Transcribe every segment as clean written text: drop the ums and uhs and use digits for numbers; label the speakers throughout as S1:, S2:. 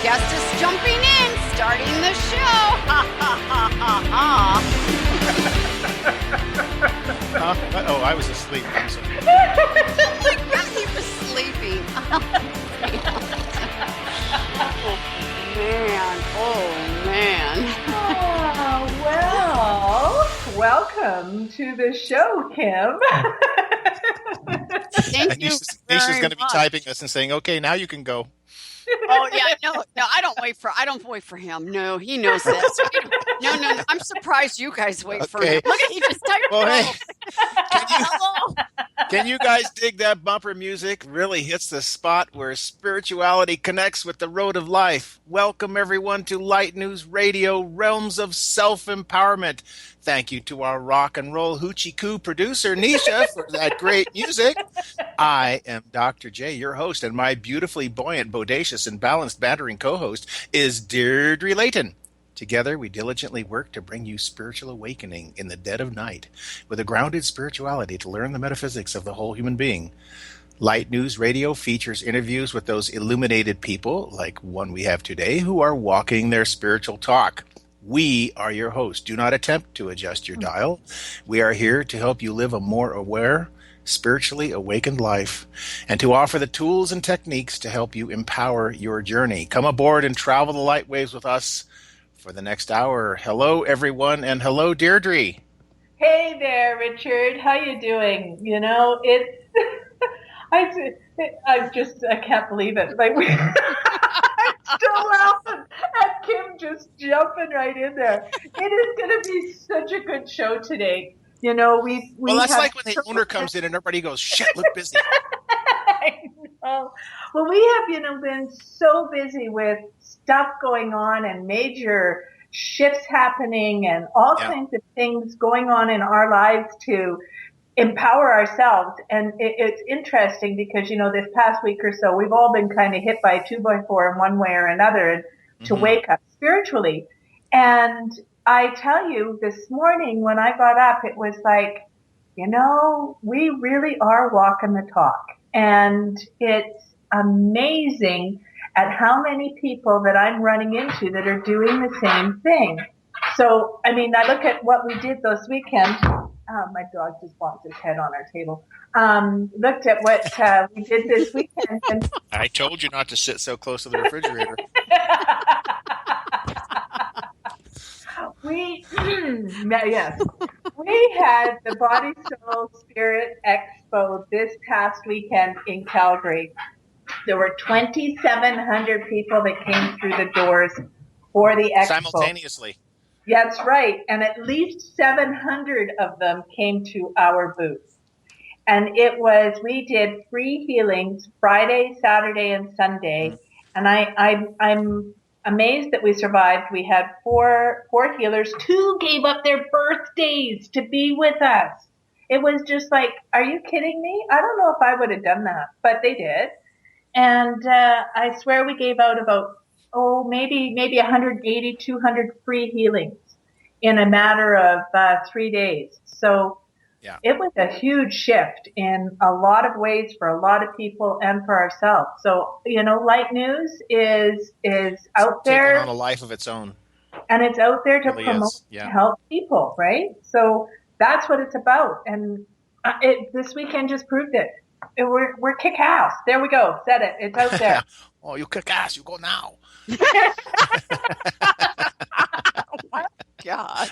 S1: guest is jumping in, starting the show. Ha ha ha ha ha.
S2: Oh, I was asleep. I'm sorry.
S1: Oh my God, he was sleeping. Oh man.
S3: Oh, well, welcome to the show, Kim.
S1: Thank you.
S2: Nisha's going to be typing us and saying, "Okay, now you can go."
S1: Oh yeah, no, I don't wait for him. No, he knows this. No. I'm surprised you guys wait for him. Look at he just typed.
S2: Well, hey, can you guys dig that bumper music? Really hits the spot where spirituality connects with the road of life. Welcome everyone to Light News Radio, Realms of Self-Empowerment. Thank you to our rock and roll hoochie coo producer, Nisha, for that great music. I am Dr. J, your host, and my beautifully buoyant, bodacious, and balanced bantering co-host is Deirdre Layton. Together, we diligently work to bring you spiritual awakening in the dead of night with a grounded spirituality to learn the metaphysics of the whole human being. Light News Radio features interviews with those illuminated people, like one we have today, who are walking their spiritual talk. We are your hosts. Do not attempt to adjust your dial. We are here to help you live a more aware, spiritually awakened life, and to offer the tools and techniques to help you empower your journey. Come aboard and travel the light waves with us for the next hour. Hello, everyone, and hello, Deirdre.
S3: Hey there, Richard. How you doing? You know, it's I can't believe it. Like I'm still laughing at Kim just jumping right in there. It is going to be such a good show today. You know,
S2: well, that's like when the owner comes in and everybody goes, "Shit, look busy."
S3: I know. Well, we have, been so busy with stuff going on and major shifts happening and all kinds of things going on in our lives to empower ourselves. And it's interesting because, this past week or so, we've all been kind of hit by 2x4 in one way or another to wake up spiritually. And I tell you, this morning when I got up, it was like, we really are walking the talk. And it's amazing at how many people that I'm running into that are doing the same thing. So, I look at what we did this weekend. My dog just bonked his head on our table. Looked at what we did this weekend. And
S2: I told you not to sit so close to the refrigerator.
S3: Yes. We had the Body, Soul, Spirit Expo this past weekend in Calgary. There were 2,700 people that came through the doors for the expo.
S2: Simultaneously.
S3: That's right. And at least 700 of them came to our booth. And we did free healings Friday, Saturday, and Sunday. And I'm amazed that we survived. We had four healers. 2 gave up their birthdays to be with us. It was just like, are you kidding me? I don't know if I would have done that, but they did. And I swear we gave out about, maybe 180, 200 free healings in a matter of 3 days. So it was a huge shift in a lot of ways for a lot of people and for ourselves. So, Light News is out there.
S2: Taking on a life of its own.
S3: And it's out there to
S2: really
S3: promote, to help people, right? So that's what it's about. And this weekend just proved it. We're kick-ass. There we go. Said it. It's out there.
S2: Oh, you kick-ass. You go now.
S1: Oh, my God.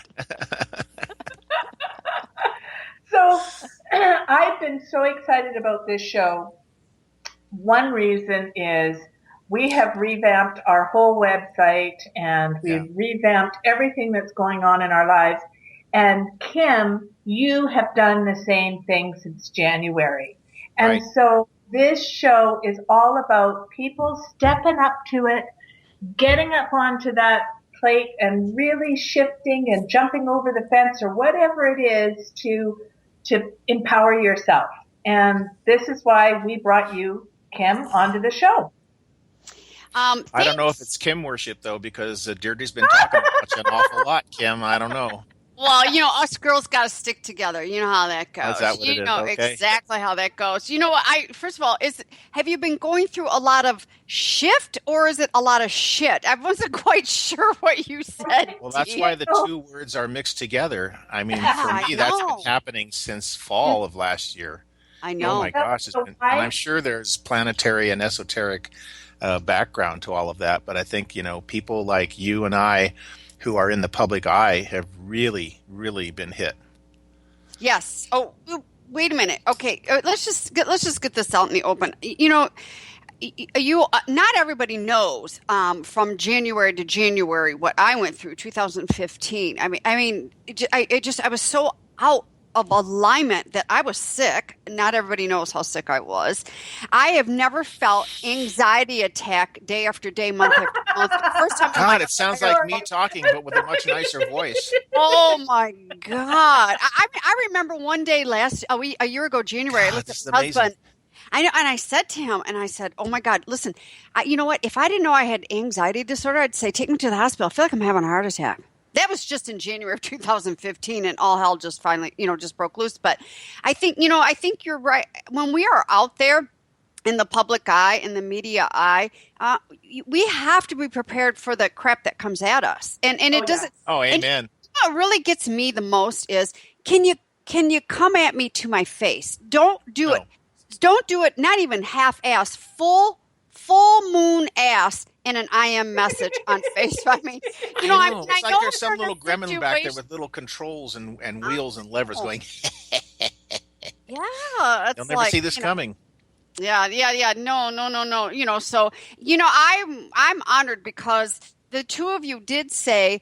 S3: So I've been so excited about this show. One reason is we have revamped our whole website and we've revamped everything that's going on in our lives. And Kim, you have done the same thing since January. And so this show is all about people stepping up to it, getting up onto that plate and really shifting and jumping over the fence or whatever it is to empower yourself. And this is why we brought you, Kim, onto the show.
S2: I don't know if it's Kim worship, though, because Deirdre's been talking about you an awful lot, Kim. I don't know.
S1: Well, us girls got to stick together. You know how that goes.
S2: Is that what it
S1: You
S2: is?
S1: know
S2: Okay.
S1: exactly how that goes. You know what? First of all, have you been going through a lot of shift or is it a lot of shit? I wasn't quite sure what you said.
S2: Well, that's
S1: Dee.
S2: why the two words are mixed together. I mean,
S1: Yeah,
S2: for
S1: I
S2: me, that's been
S1: know.
S2: happening since fall of last year.
S1: I
S2: Oh
S1: know.
S2: my gosh, and I'm sure there's planetary and esoteric background to all of that. But I think, people like you and I who are in the public eye have really, really been hit.
S1: Yes. Oh, wait a minute. Okay, let's just get this out in the open. Not everybody knows from January to January what I went through 2015. I was so out of alignment that I was sick. Not everybody knows how sick I was. I have never felt anxiety attack day after day, month after month. The first time
S2: God, it sounds like me talking, but with a much nicer voice.
S1: Oh my God! I remember one day a year ago, January. I looked at my husband. I know, and I said to him, "Oh my God, listen, you know what? If I didn't know I had anxiety disorder, I'd say take me to the hospital. I feel like I'm having a heart attack." That was just in January of 2015, and all hell just finally, just broke loose. But I think you're right. When we are out there in the public eye, in the media eye, we have to be prepared for the crap that comes at us. And it doesn't.
S2: Oh, amen.
S1: And what really gets me the most is can you come at me to my face? Don't do it. Don't do it. Not even half-ass. Full moon ass in an IM message on Facebook. I mean,
S2: I know. It's like there's some little gremlin back there with little controls and wheels and levers going.
S1: Yeah,
S2: you'll never see this coming.
S1: Yeah. No. So I'm honored because the two of you did say,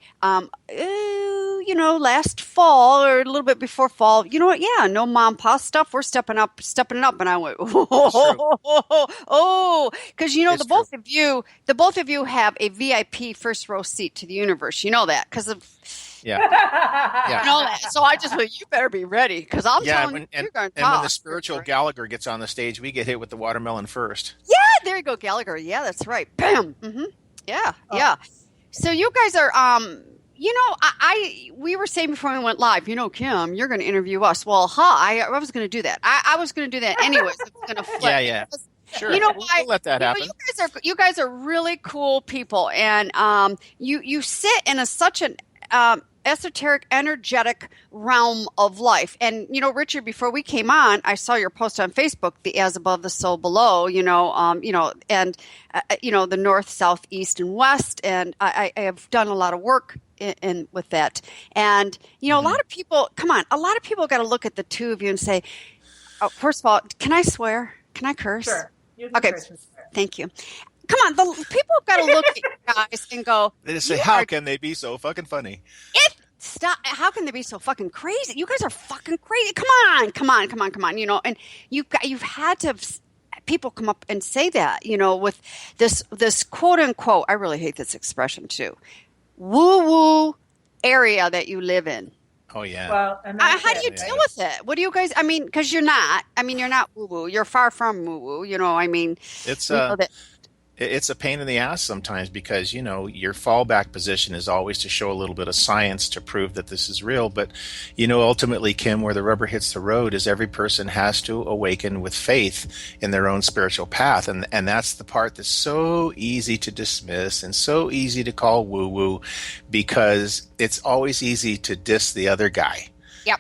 S1: last fall or a little bit before fall, you know what? Yeah, no mom pa stuff. We're stepping it up. And I went, because the both of you have a VIP first row seat to the universe. You know that because of.
S2: Yeah.
S1: You know that. So I just went, you better be ready because I'm telling you, you're going to talk.
S2: And when the spiritual Gallagher gets on the stage, we get hit with the watermelon first.
S1: Yeah, there you go, Gallagher. Yeah, that's right. Bam. Mm-hmm. Yeah. So you guys are, we were saying before we went live, Kim, you're going to interview us. Well, I was going to do that. I was going to do that anyways. I was going to flip.
S2: Yeah. Sure. We'll let that happen.
S1: You guys are really cool people, and you sit in such an esoteric, energetic realm of life. And, Richard, before we came on, I saw your post on Facebook, the as above, the so below, and the north, south, east, and west. And I have done a lot of work with that. And, a lot of people got to look at the two of you and say, first of all, can I swear? Can I curse?
S3: Sure. You can curse and swear.
S1: Thank you. Come on, the people have got to look at you guys and go.
S2: They just say, "How can they be so fucking funny?"
S1: Stop! How can they be so fucking crazy? You guys are fucking crazy. Come on. And you've had to have people come up and say that. With this quote unquote. I really hate this expression too. Woo woo area that you live in.
S2: Oh yeah.
S3: Well,
S1: how do you deal with it? What do you guys? I mean, because you're not woo woo. You're far from woo woo.
S2: It's a pain in the ass sometimes because, your fallback position is always to show a little bit of science to prove that this is real. But, ultimately, Kim, where the rubber hits the road is every person has to awaken with faith in their own spiritual path. And that's the part that's so easy to dismiss and so easy to call woo-woo because it's always easy to diss the other guy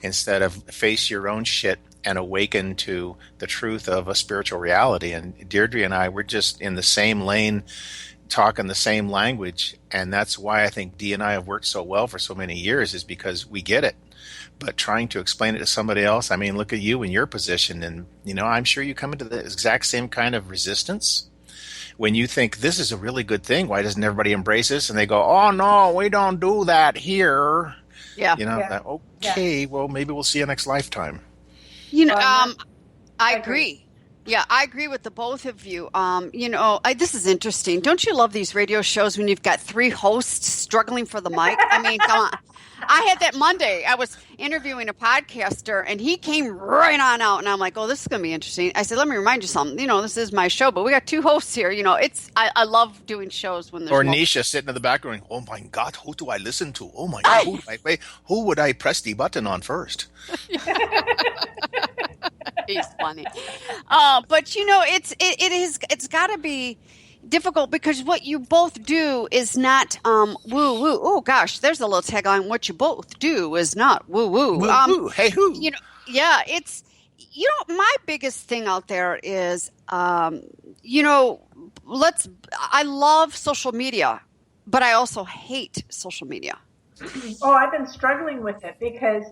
S2: instead of face your own shit and awaken to the truth of a spiritual reality. And Deirdre and I, we're just in the same lane, talking the same language. And that's why I think Dee and I have worked so well for so many years is because we get it. But trying to explain it to somebody else, I mean, look at you in your position. And, I'm sure you come into the exact same kind of resistance. When you think this is a really good thing, why doesn't everybody embrace this? And they go, oh, no, we don't do that here.
S1: Yeah.
S2: Okay, well, maybe we'll see you next lifetime.
S1: I agree. Yeah, I agree with the both of you. This is interesting. Don't you love these radio shows when you've got three hosts struggling for the mic? I mean, come on. I had that Monday. I was interviewing a podcaster, and he came right on out, and I'm like, "Oh, this is going to be interesting." I said, "Let me remind you something. This is my show, but we got two hosts here. I love doing shows when there's
S2: or Nisha sitting in the background. Oh my God, who do I listen to? Oh my God, who would I press the button on first?"
S1: He's funny. But it's got to be difficult because what you both do is not woo woo. Oh gosh, there's a little tagline. What you both do is not woo woo.
S2: Woo woo. Hey who?
S1: It's my biggest thing out there is I love social media, but I also hate social media.
S3: Oh, I've been struggling with it because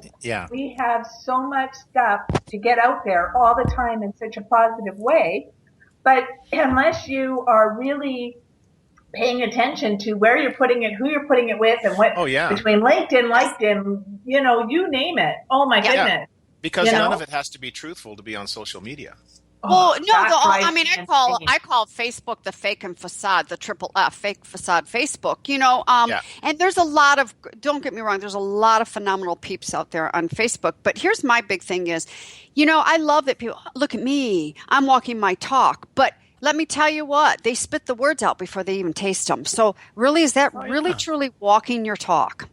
S3: we have so much stuff to get out there all the time in such a positive way. But unless you are really paying attention to where you're putting it, who you're putting it with, and what between LinkedIn, you name it. Oh my goodness.
S2: Because none of it has to be truthful to be on social media.
S1: Well, I call Facebook the fake and facade, the triple F, fake facade Facebook, and there's a lot of, don't get me wrong, there's a lot of phenomenal peeps out there on Facebook. But here's my big thing is, I love that people, look at me, I'm walking my talk. But let me tell you what, they spit the words out before they even taste them. So really, is that truly walking your talk?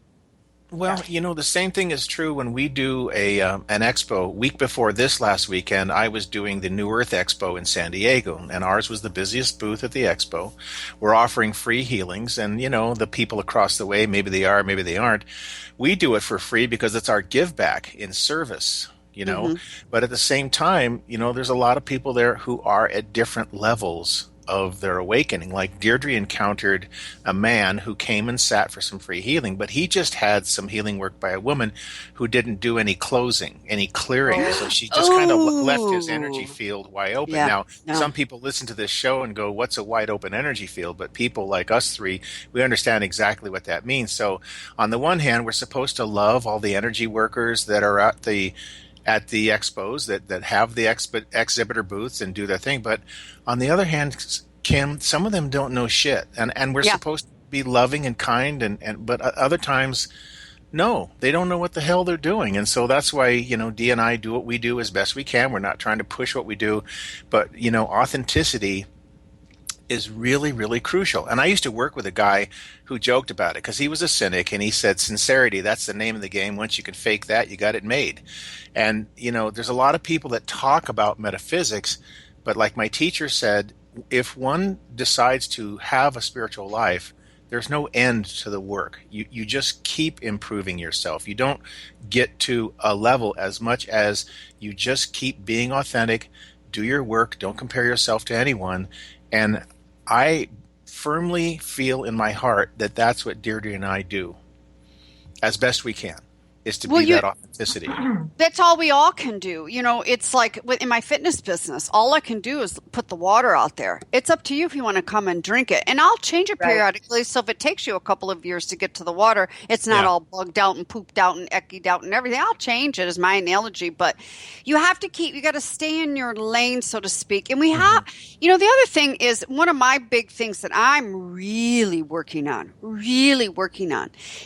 S2: Well, the same thing is true when we do an expo. Week before this last weekend, I was doing the New Earth Expo in San Diego, and ours was the busiest booth at the expo. We're offering free healings, and, the people across the way, maybe they are, maybe they aren't. We do it for free because it's our give back in service, But at the same time, there's a lot of people there who are at different levels of their awakening. Like Deirdre encountered a man who came and sat for some free healing, but he just had some healing work by a woman who didn't do any closing, any clearing. So she just kind of left his energy field wide open. Now, some people listen to this show and go, what's a wide open energy field? But people like us three, we understand exactly what that means. So on the one hand, we're supposed to love all the energy workers that are at the expos that have the exhibitor booths and do their thing. But on the other hand, Kim, some of them don't know shit. And we're supposed to be loving and kind, but other times, no, they don't know what the hell they're doing. And so that's why, Dee and I do what we do as best we can. We're not trying to push what we do. But, authenticity is really, really crucial. And I used to work with a guy who joked about it because he was a cynic, and he said, sincerity, that's the name of the game. Once you can fake that, you got it made. And, there's a lot of people that talk about metaphysics, but like my teacher said, if one decides to have a spiritual life, there's no end to the work. You just keep improving yourself. You don't get to a level as much as you just keep being authentic, do your work, don't compare yourself to anyone. And I firmly feel in my heart that that's what Deirdre and I do as best we can, is to be that authenticity.
S1: That's all we all can do. It's like in my fitness business, all I can do is put the water out there. It's up to you if you want to come and drink it. And I'll change it periodically. So if it takes you a couple of years to get to the water, it's not all bugged out and pooped out and eckied out and everything. I'll change it as my analogy. But you got to stay in your lane, so to speak. And we have, the other thing is, one of my big things that I'm really working on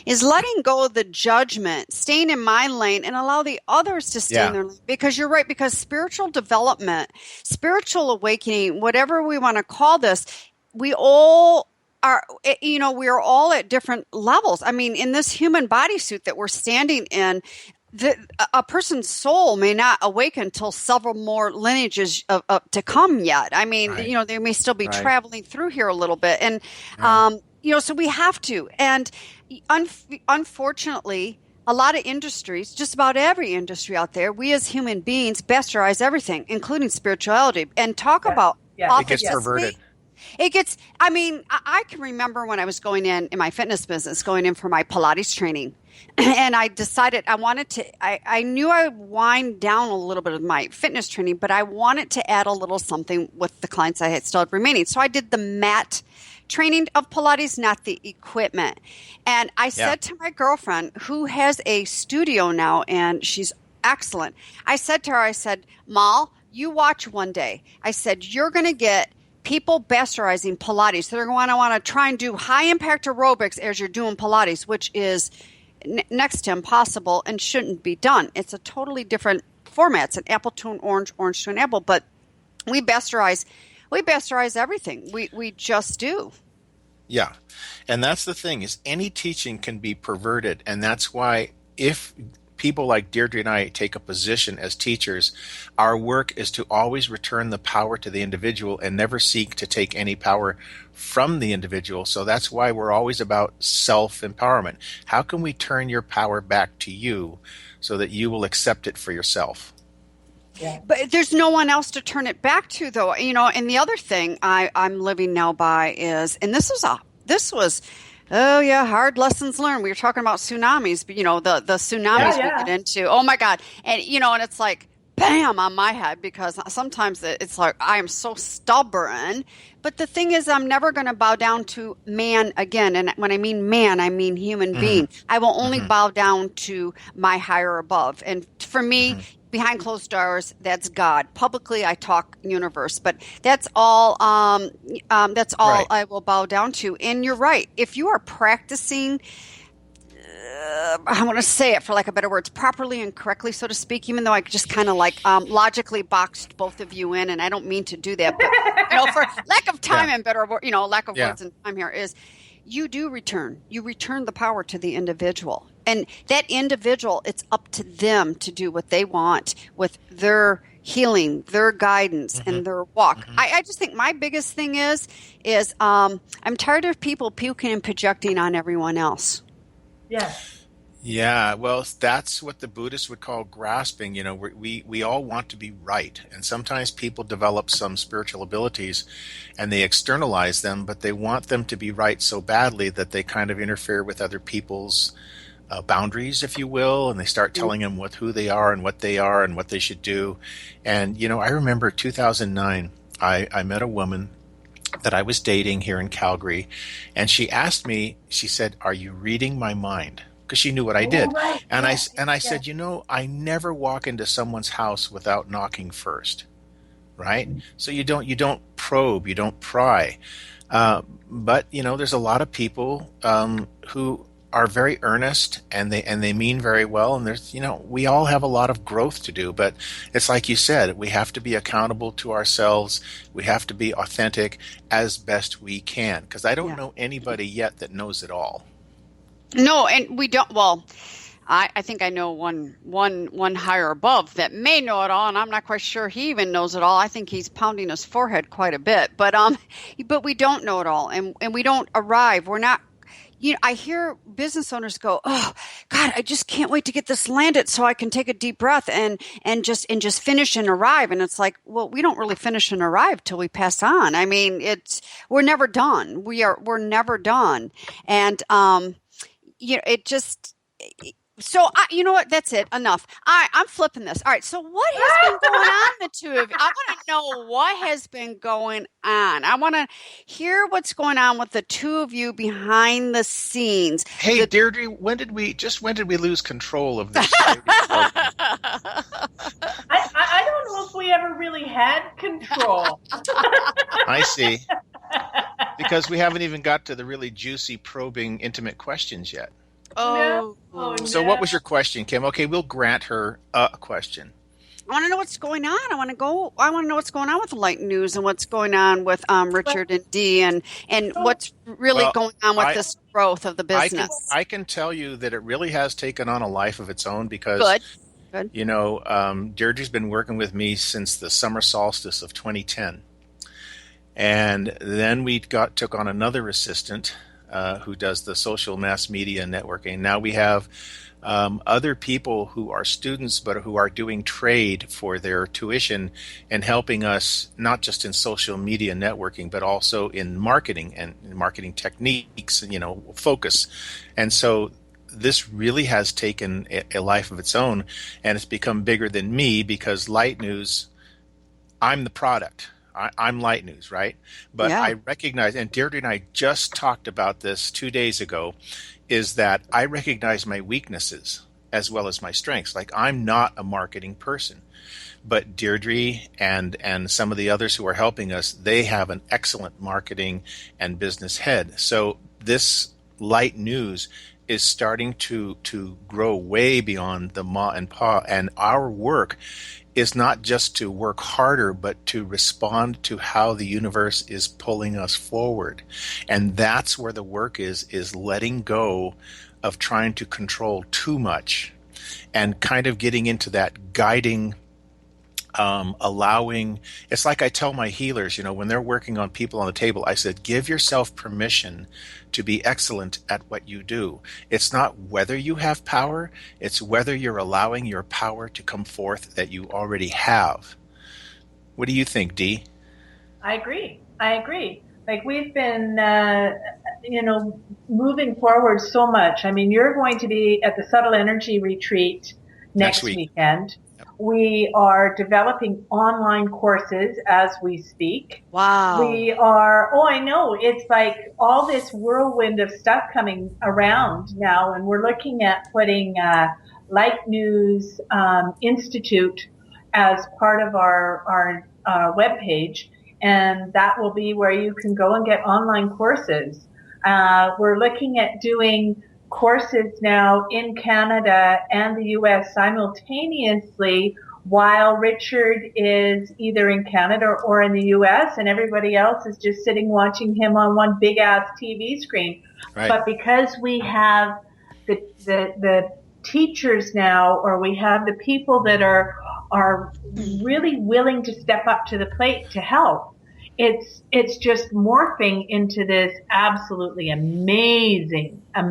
S1: is letting go of the judgment, staying in my lane, and allow the others to stay in their lane. Because you're right, because spiritual development, spiritual awakening, whatever we want to call this, we all are, we're all at different levels. I mean, in this human bodysuit that we're standing in, a person's soul may not awaken until several more lineages to come yet. I mean, they may still be traveling through here a little bit. And, so we have to. And unfortunately, a lot of industries, just about every industry out there, we as human beings bastardize everything, including spirituality, and talk about
S2: it gets perverted.
S1: I can remember when I was going in my fitness business, going in for my Pilates training, and I decided I knew I would wind down a little bit of my fitness training, but I wanted to add a little something with the clients I still had remaining. So I did the mat training of Pilates, not the equipment. And I said to my girlfriend, who has a studio now, and she's excellent, I said to her, Mal, you watch one day. I said, you're going to get people bastardizing Pilates. They're going to want to try and do high impact aerobics as you're doing Pilates, which is next to impossible and shouldn't be done. It's a totally different format. It's an apple to an orange, orange to an apple, but we bastardize everything. We just do.
S2: Yeah. And that's the thing, is any teaching can be perverted. And that's why if people like Deirdre and I take a position as teachers, our work is to always return the power to the individual and never seek to take any power from the individual. So that's why we're always about self-empowerment. How can we turn your power back to you so that you will accept it for yourself?
S3: Yeah.
S1: But there's no one else to turn it back to, though. And the other thing I'm living now by is, and this was hard lessons learned. We were talking about tsunamis, but the tsunamis we get into. Oh my God. And and it's like bam on my head, because sometimes it's like I am so stubborn. But the thing is, I'm never going to bow down to man again. And when I mean man, I mean human being. I will only bow down to my higher above. And for me, behind closed doors, that's God. Publicly, I talk universe, but that's all. That's all right. I will bow down to. And you're right. If you are practicing, I want to say it for lack of better words, properly and correctly, so to speak. Even though I just kind of logically boxed both of you in, and I don't mean to do that, but for lack of time and better, lack of words and time here is. You do return. You return the power to the individual. And that individual, it's up to them to do what they want with their healing, their guidance, and their walk. I just think my biggest thing is I'm tired of people puking and projecting on everyone else.
S3: Yes.
S2: Yeah, well, that's what the Buddhists would call grasping. We all want to be right. And sometimes people develop some spiritual abilities and they externalize them, but they want them to be right so badly that they kind of interfere with other people's boundaries, if you will, and they start telling them who they are and what they should do. And, I remember 2009, I met a woman that I was dating here in Calgary, and she asked me, she said, "Are you reading my mind?" Because she knew what I did.
S3: Right.
S2: And I said, I never walk into someone's house without knocking first. Right? So you don't probe, you don't pry. But there's a lot of people who are very earnest and they mean very well, and there's we all have a lot of growth to do, but it's like you said, we have to be accountable to ourselves. We have to be authentic as best we can, because I don't know anybody yet that knows it all.
S1: No, and we don't. Well, I think I know one higher above that may know it all, and I'm not quite sure he even knows it all. I think he's pounding his forehead quite a bit, but we don't know it all, and we don't arrive. We're not. I hear business owners go, "Oh God, I just can't wait to get this landed so I can take a deep breath and just finish and arrive." And it's like, well, we don't really finish and arrive till we pass on. I mean, we're never done. We're never done, and it just. So you know what? That's it. Enough. I'm flipping this. All right. So what has been going on, the two of you? I want to know what has been going on. I want to hear what's going on with the two of you behind the scenes.
S2: Hey, Deirdre, when did we lose control of this?
S3: I don't know if we ever really had control.
S2: I see. Because we haven't even got to the really juicy, probing, intimate questions yet.
S1: Oh.
S2: So what was your question, Kim? Okay, we'll grant her a question.
S1: I want to know what's going on. I want to know what's going on with the Light News and what's going on with Richard and Dee and what's really going on with this growth of the business.
S2: I can tell you that it really has taken on a life of its own because Good. Deirdre's been working with me since the summer solstice of 2010. And then we took on another assistant who does the social mass media networking. Now we have other people who are students but who are doing trade for their tuition and helping us not just in social media networking but also in marketing and marketing techniques, focus. And so this really has taken a life of its own, and it's become bigger than me because Light News, I'm the product. I'm Light News, right? But I recognize, and Deirdre and I just talked about this 2 days ago, is that I recognize my weaknesses. as well as my strengths. Like, I'm not a marketing person, but Deirdre and some of the others who are helping us, they have an excellent marketing and business head. So this light news is starting to grow way beyond the ma and pa, and our work is not just to work harder, but to respond to how the universe is pulling us forward. And that's where the work is letting go of trying to control too much and kind of getting into that guiding, allowing. It's like I tell my healers, when they're working on people on the table, I said, give yourself permission to be excellent at what you do. It's not whether you have power, it's whether you're allowing your power to come forth that you already have. What do you think, Dee?
S3: I agree. Like, we've been, moving forward so much. I mean, you're going to be at the Subtle Energy Retreat next weekend. We are developing online courses as we speak.
S1: Wow.
S3: I know. It's like all this whirlwind of stuff coming around now, and we're looking at putting Light News Institute as part of our webpage, and that will be where you can go and get online courses. We're looking at doing courses now in Canada and the U.S. simultaneously, while Richard is either in Canada or in the U.S. and everybody else is just sitting watching him on one big ass TV screen. Right. But because we have the teachers now, or we have the people that are really willing to step up to the plate to help, it's just morphing into this absolutely amazing, what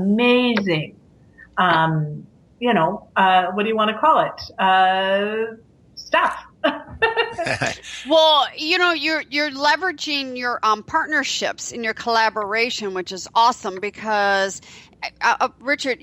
S3: do you want to call it? Stuff.
S1: Well, you're leveraging your partnerships in your collaboration, which is awesome because, Richard,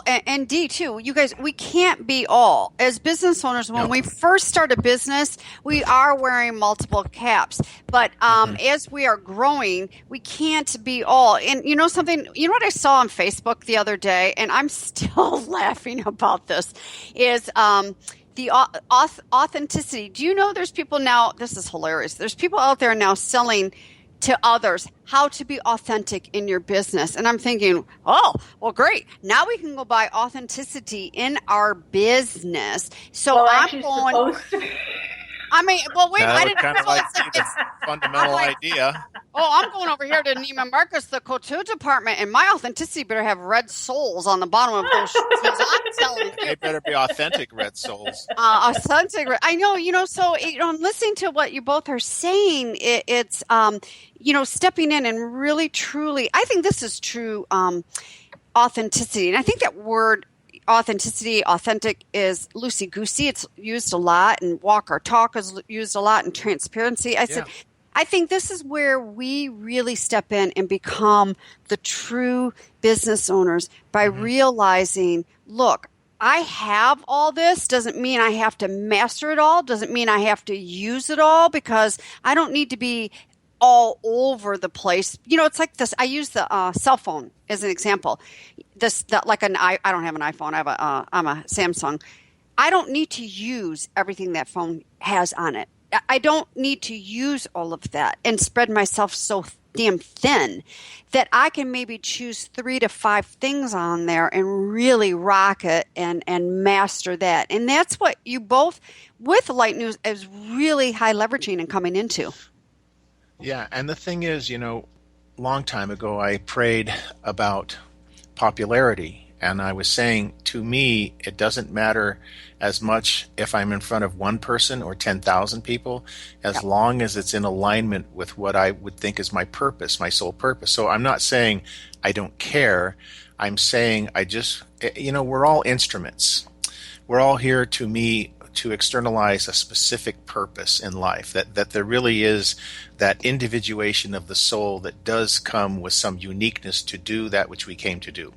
S1: and Dee too, you guys, we can't be all. As business owners, when we first start a business, we are wearing multiple caps. But as we are growing, we can't be all. And something, what I saw on Facebook the other day, and I'm still laughing about this, is the authenticity. Do you know there's people now, this is hilarious, there's people out there now selling to others how to be authentic in your business. And I'm thinking, oh, well, great. Now we can go buy authenticity in our business. So I'm going. I mean, well, wait, I didn't
S2: kind of like it's a fundamental idea.
S1: Oh, I'm going over here to Neiman Marcus, the couture department, and my authenticity better have red soles on the bottom of those shoes. I'm telling you.
S2: They better be authentic red soles.
S1: Authentic. I know, so, I'm listening to what you both are saying. It's, stepping in and really, truly, I think this is true authenticity. And I think that word authenticity, authentic, is loosey-goosey. It's used a lot, and walk or talk is used a lot, and transparency. I think this is where we really step in and become the true business owners by realizing, look, I have all this. Doesn't mean I have to master it all. Doesn't mean I have to use it all, because I don't need to be all over the place. It's like this. I use the cell phone as an example. I don't have an iPhone. I'm a Samsung. I don't need to use everything that phone has on it. I don't need to use all of that and spread myself so damn thin that I can maybe choose 3 to 5 things on there and really rock it and master that. And that's what you both, with Light News, is really high leveraging and coming into.
S2: Yeah, and the thing is, long time ago I prayed about popularity. And I was saying, to me, it doesn't matter as much if I'm in front of one person or 10,000 people, as long as it's in alignment with what I would think is my purpose, my sole purpose. So I'm not saying I don't care. I'm saying we're all instruments. We're all here, to me, to externalize a specific purpose in life, that there really is that individuation of the soul that does come with some uniqueness to do that which we came to do.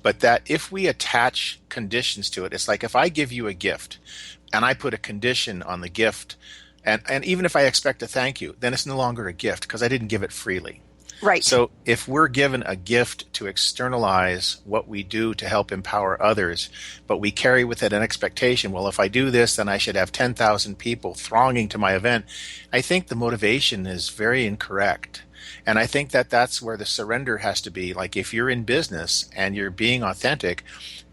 S2: But that if we attach conditions to it, it's like if I give you a gift and I put a condition on the gift, and even if I expect a thank you, then it's no longer a gift because I didn't give it freely.
S1: Right.
S2: So if we're given a gift to externalize what we do to help empower others, but we carry with it an expectation, well, if I do this, then I should have 10,000 people thronging to my event, I think the motivation is very incorrect. And I think that that's where the surrender has to be. Like if you're in business and you're being authentic,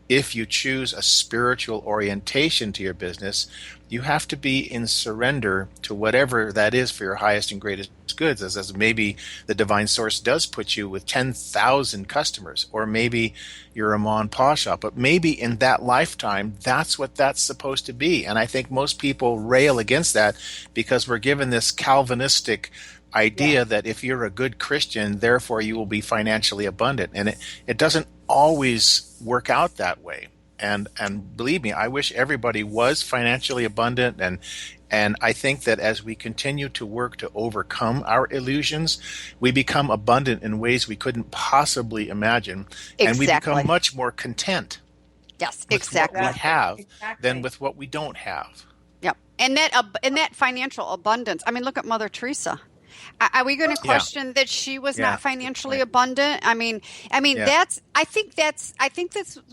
S2: if you choose a spiritual orientation to your business, you have to be in surrender to whatever that is for your highest and greatest goods. As maybe the divine source does put you with 10,000 customers, or maybe you're a ma and pa shop, but maybe in that lifetime, that's what that's supposed to be. And I think most people rail against that because we're given this Calvinistic idea that if you're a good Christian, therefore you will be financially abundant. And it doesn't always work out that way. And believe me, I wish everybody was financially abundant. And I think that as we continue to work to overcome our illusions, we become abundant in ways we couldn't possibly imagine.
S1: Exactly.
S2: And we become much more content
S1: yes,
S2: with
S1: exactly.
S2: what we have than with what we don't have.
S1: Yep. And that financial abundance. I mean, look at Mother Teresa. Are we going to question that she was not financially abundant? I mean, I think that's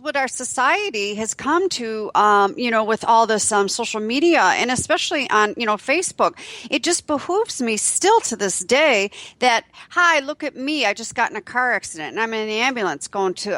S1: what our society has come to, with all this social media, and especially on, Facebook. It just behooves me still to this day that, hi, look at me. I just got in a car accident and I'm in the ambulance going to the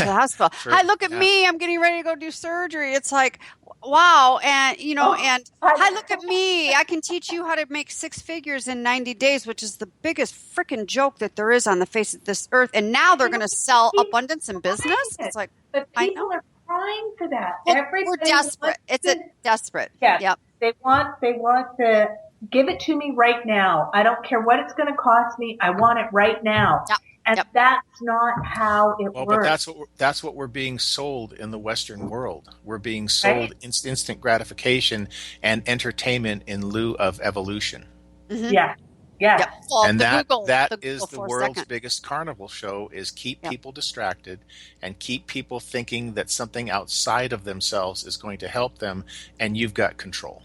S1: hospital.
S2: Sure.
S1: Hi, look at me. I'm getting ready to go do surgery. It's like, wow. And, and hi, look at me. I can teach you how to make 6 figures in 90 days, which is the biggest freaking joke that there is on the face of this earth. And now they're going to sell abundance in business. It's like,
S3: but people are crying for that.
S1: Well, we're desperate. It's desperate.
S3: Yeah.
S1: Yep.
S3: They want to give it to me right now. I don't care what it's going to cost me. I want it right now.
S1: Yep.
S3: And that's not how it works.
S2: But that's what we're being sold in the Western world. We're being sold instant gratification and entertainment in lieu of evolution.
S3: Mm-hmm. Yeah. Yeah.
S1: Yep. Well,
S2: and that
S1: the
S2: is the world's biggest carnival show, is keep people distracted and keep people thinking that something outside of themselves is going to help them, and you've got control.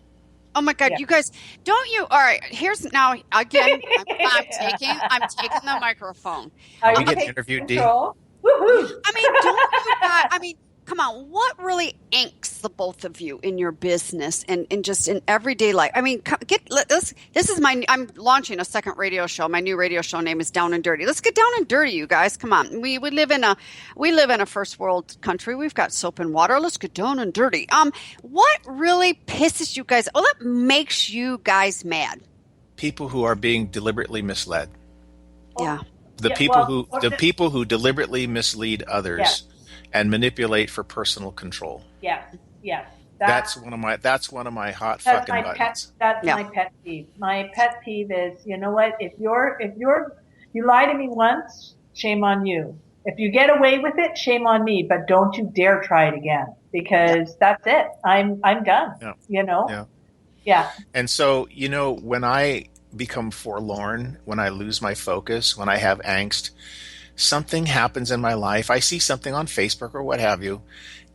S1: Oh my God, you guys, don't you? All right, here's now again. I'm taking the microphone.
S2: Are you getting interviewed, Dee?
S3: Woohoo!
S1: I mean, don't you guys? I mean, come on. What really angsts the both of you in your business and just in everyday life? I mean, this is I'm launching a second radio show. My new radio show name is Down and Dirty. Let's get down and dirty, you guys. Come on. We live in a first world country. We've got soap and water. Let's get down and dirty. What really pisses you guys? What makes you guys mad?
S2: People who are being deliberately misled.
S1: Yeah.
S2: The people who deliberately mislead others and manipulate for personal control.
S3: Yeah.
S2: That's one of my hot fucking buttons.
S3: That's my pet peeve. My pet peeve is, you know what? If you lie to me once, shame on you. If you get away with it, shame on me. But don't you dare try it again, because that's it. I'm done. Yeah. Yeah.
S2: And so, when I become forlorn, when I lose my focus, when I have angst, something happens in my life. I see something on Facebook or what have you,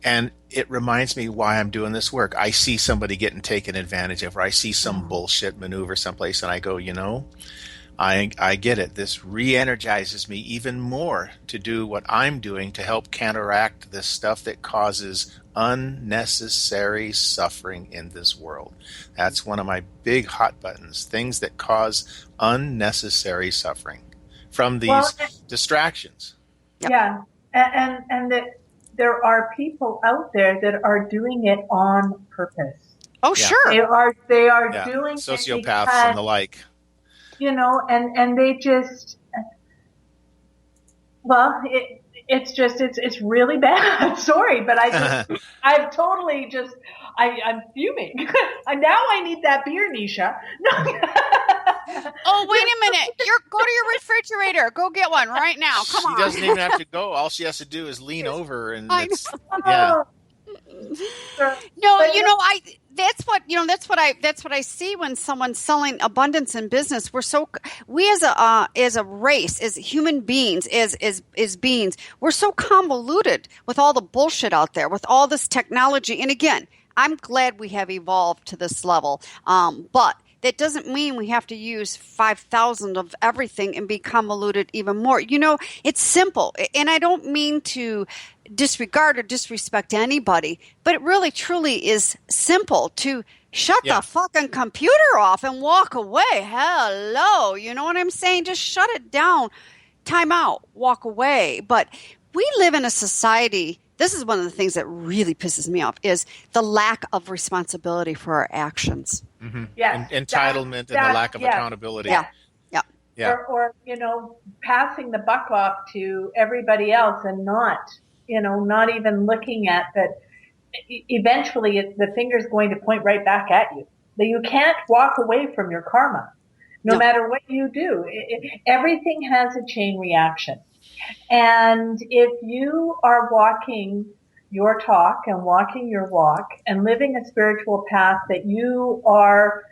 S2: and it reminds me why I'm doing this work. I see somebody getting taken advantage of, or I see some bullshit maneuver someplace, and I go, I get it. This re-energizes me even more to do what I'm doing to help counteract this stuff that causes unnecessary suffering in this world. That's one of my big hot buttons, things that cause unnecessary suffering from these distractions.
S1: Yep.
S3: Yeah. And that there are people out there that are doing it on purpose.
S1: Oh, sure.
S3: They are doing
S2: sociopaths
S3: it because,
S2: and the like.
S3: And they just, it's really bad. Sorry, but I'm totally I'm fuming. Now I need that beer, Nisha.
S1: Oh, wait a minute. Go to your refrigerator. Go get one right now. Come on.
S2: She doesn't even have to go. All she has to do is lean over and
S1: No, that's what I see when someone's selling abundance in business. We as a race, as human beings, as beings, we're so convoluted with all the bullshit out there, with all this technology. And again, I'm glad we have evolved to this level. But that doesn't mean we have to use 5,000 of everything and be convoluted even more. It's simple. And I don't mean to disregard or disrespect anybody, but it really truly is simple to shut the fucking computer off and walk away. Hello. You know what I'm saying? Just shut it down. Time out. Walk away. But we live in a society. This is one of the things that really pisses me off is the lack of responsibility for our actions.
S2: Mm-hmm. Yes. Entitlement and the lack of accountability.
S1: Yeah.
S3: Or passing the buck off to everybody else and not even looking at that. Eventually, the finger's going to point right back at you. You can't walk away from your karma, no matter what you do. Everything has a chain reaction. And if you are walking your talk and walking your walk and living a spiritual path that you are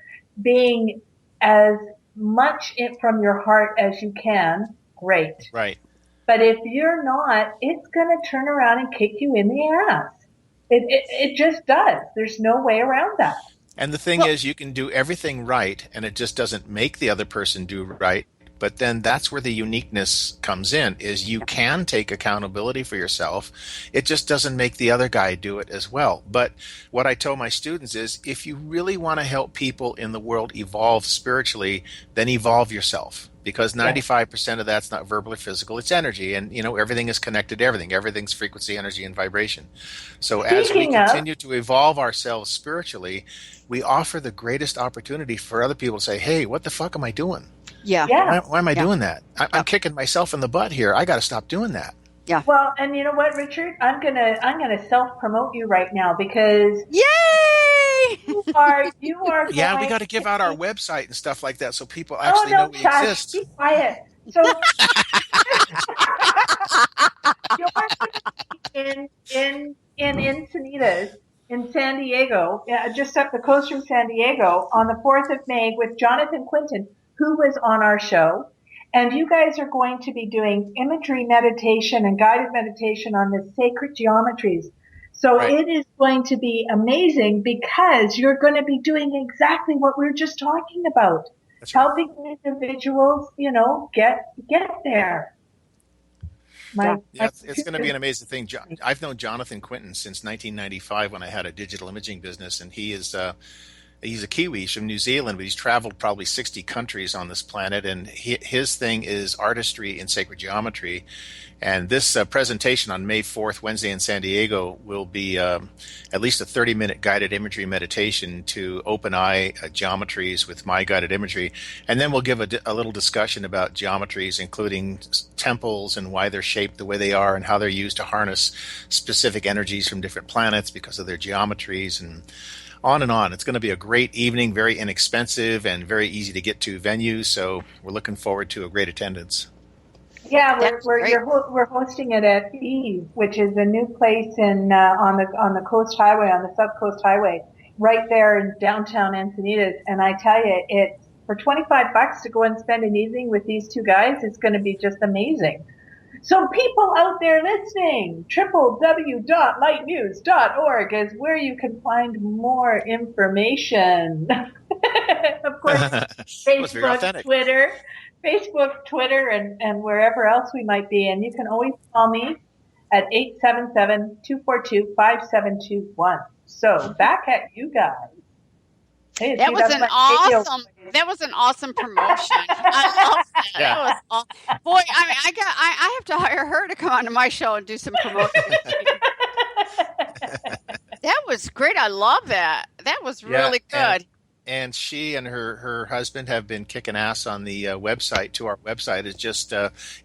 S3: being as much from your heart as you can, great.
S2: Right.
S3: But if you're not, it's going to turn around and kick you in the ass. It just does. There's no way around that.
S2: And the thing is, you can do everything right, and it just doesn't make the other person do right. But then that's where the uniqueness comes in, is you can take accountability for yourself. It just doesn't make the other guy do it as well. But what I tell my students is, if you really want to help people in the world evolve spiritually, then evolve yourself. Because 95% of that's not verbal or physical, it's energy. And, everything is connected to everything. Everything's frequency, energy, and vibration. So as we continue to evolve ourselves spiritually, we offer the greatest opportunity for other people to say, hey, what the fuck am I doing?
S1: Yeah.
S2: Why am I doing that? I'm kicking myself in the butt here. I got to stop doing that.
S1: Yeah.
S3: Well, and you know what, Richard? I'm gonna self-promote you right now because
S1: yay!
S3: you are.
S2: Yeah, we got to give out our website and stuff like that so people actually know we exist.
S3: Be quiet. So you're in Encinitas in San Diego, just up the coast from San Diego, on the 4th of May with Jonathan Quinton, who was on our show. And you guys are going to be doing imagery meditation and guided meditation on the sacred geometries. So It is going to be amazing because you're going to be doing exactly what we were just talking about. That's helping individuals, get there.
S2: It's going to be an amazing thing. I've known Jonathan Quinton since 1995 when I had a digital imaging business, and he is he's a Kiwi. He's from New Zealand, but he's traveled probably 60 countries on this planet, and his thing is artistry in sacred geometry. And this presentation on May 4th, Wednesday in San Diego, will be at least a 30-minute guided imagery meditation to open eye geometries with my guided imagery. And then we'll give a little discussion about geometries, including temples and why they're shaped the way they are and how they're used to harness specific energies from different planets because of their geometries, and on and on. It's going to be a great evening, very inexpensive and very easy to get to venue. So we're looking forward to a great attendance.
S3: Yeah, we're hosting it at Eve, which is a new place on the Coast Highway, on the South Coast Highway, right there in downtown Encinitas. And I tell you, it's for $25 to go and spend an evening with these two guys. It's going to be just amazing. So people out there listening, www.lightnews.org is where you can find more information. Of course, Facebook, Twitter, and wherever else we might be. And you can always call me at 877-242-5721. So back at you guys. Hey,
S1: that was an awesome promotion. I love that. Yeah. That was awesome. Boy, I have to hire her to come onto my show and do some promotion. That was great. I love that. That was really good.
S2: And she and her husband have been kicking ass on the website. To our website is just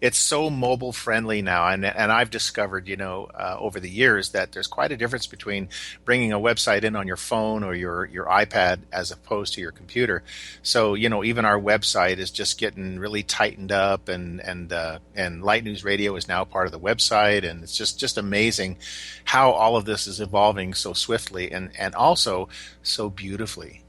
S2: it's so mobile friendly now, and I've discovered over the years that there's quite a difference between bringing a website in on your phone or your iPad as opposed to your computer. So even our website is just getting really tightened up, and Light News Radio is now part of the website, and it's just amazing how all of this is evolving so swiftly and also so beautifully.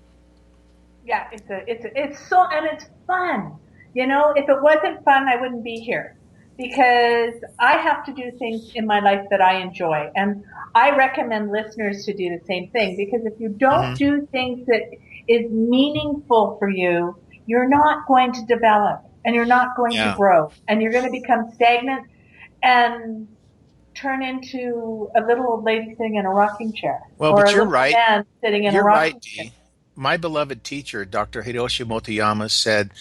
S3: Yeah, it's fun. If it wasn't fun, I wouldn't be here, because I have to do things in my life that I enjoy. And I recommend listeners to do the same thing, because if you don't do things that is meaningful for you, you're not going to develop and you're not going to grow and you're going to become stagnant and turn into a little old lady sitting in a rocking chair or
S2: But
S3: a
S2: you're
S3: little
S2: right.
S3: man sitting in a
S2: You're right,
S3: rocking chair.
S2: Dee. My beloved teacher, Dr. Hiroshi Motoyama, said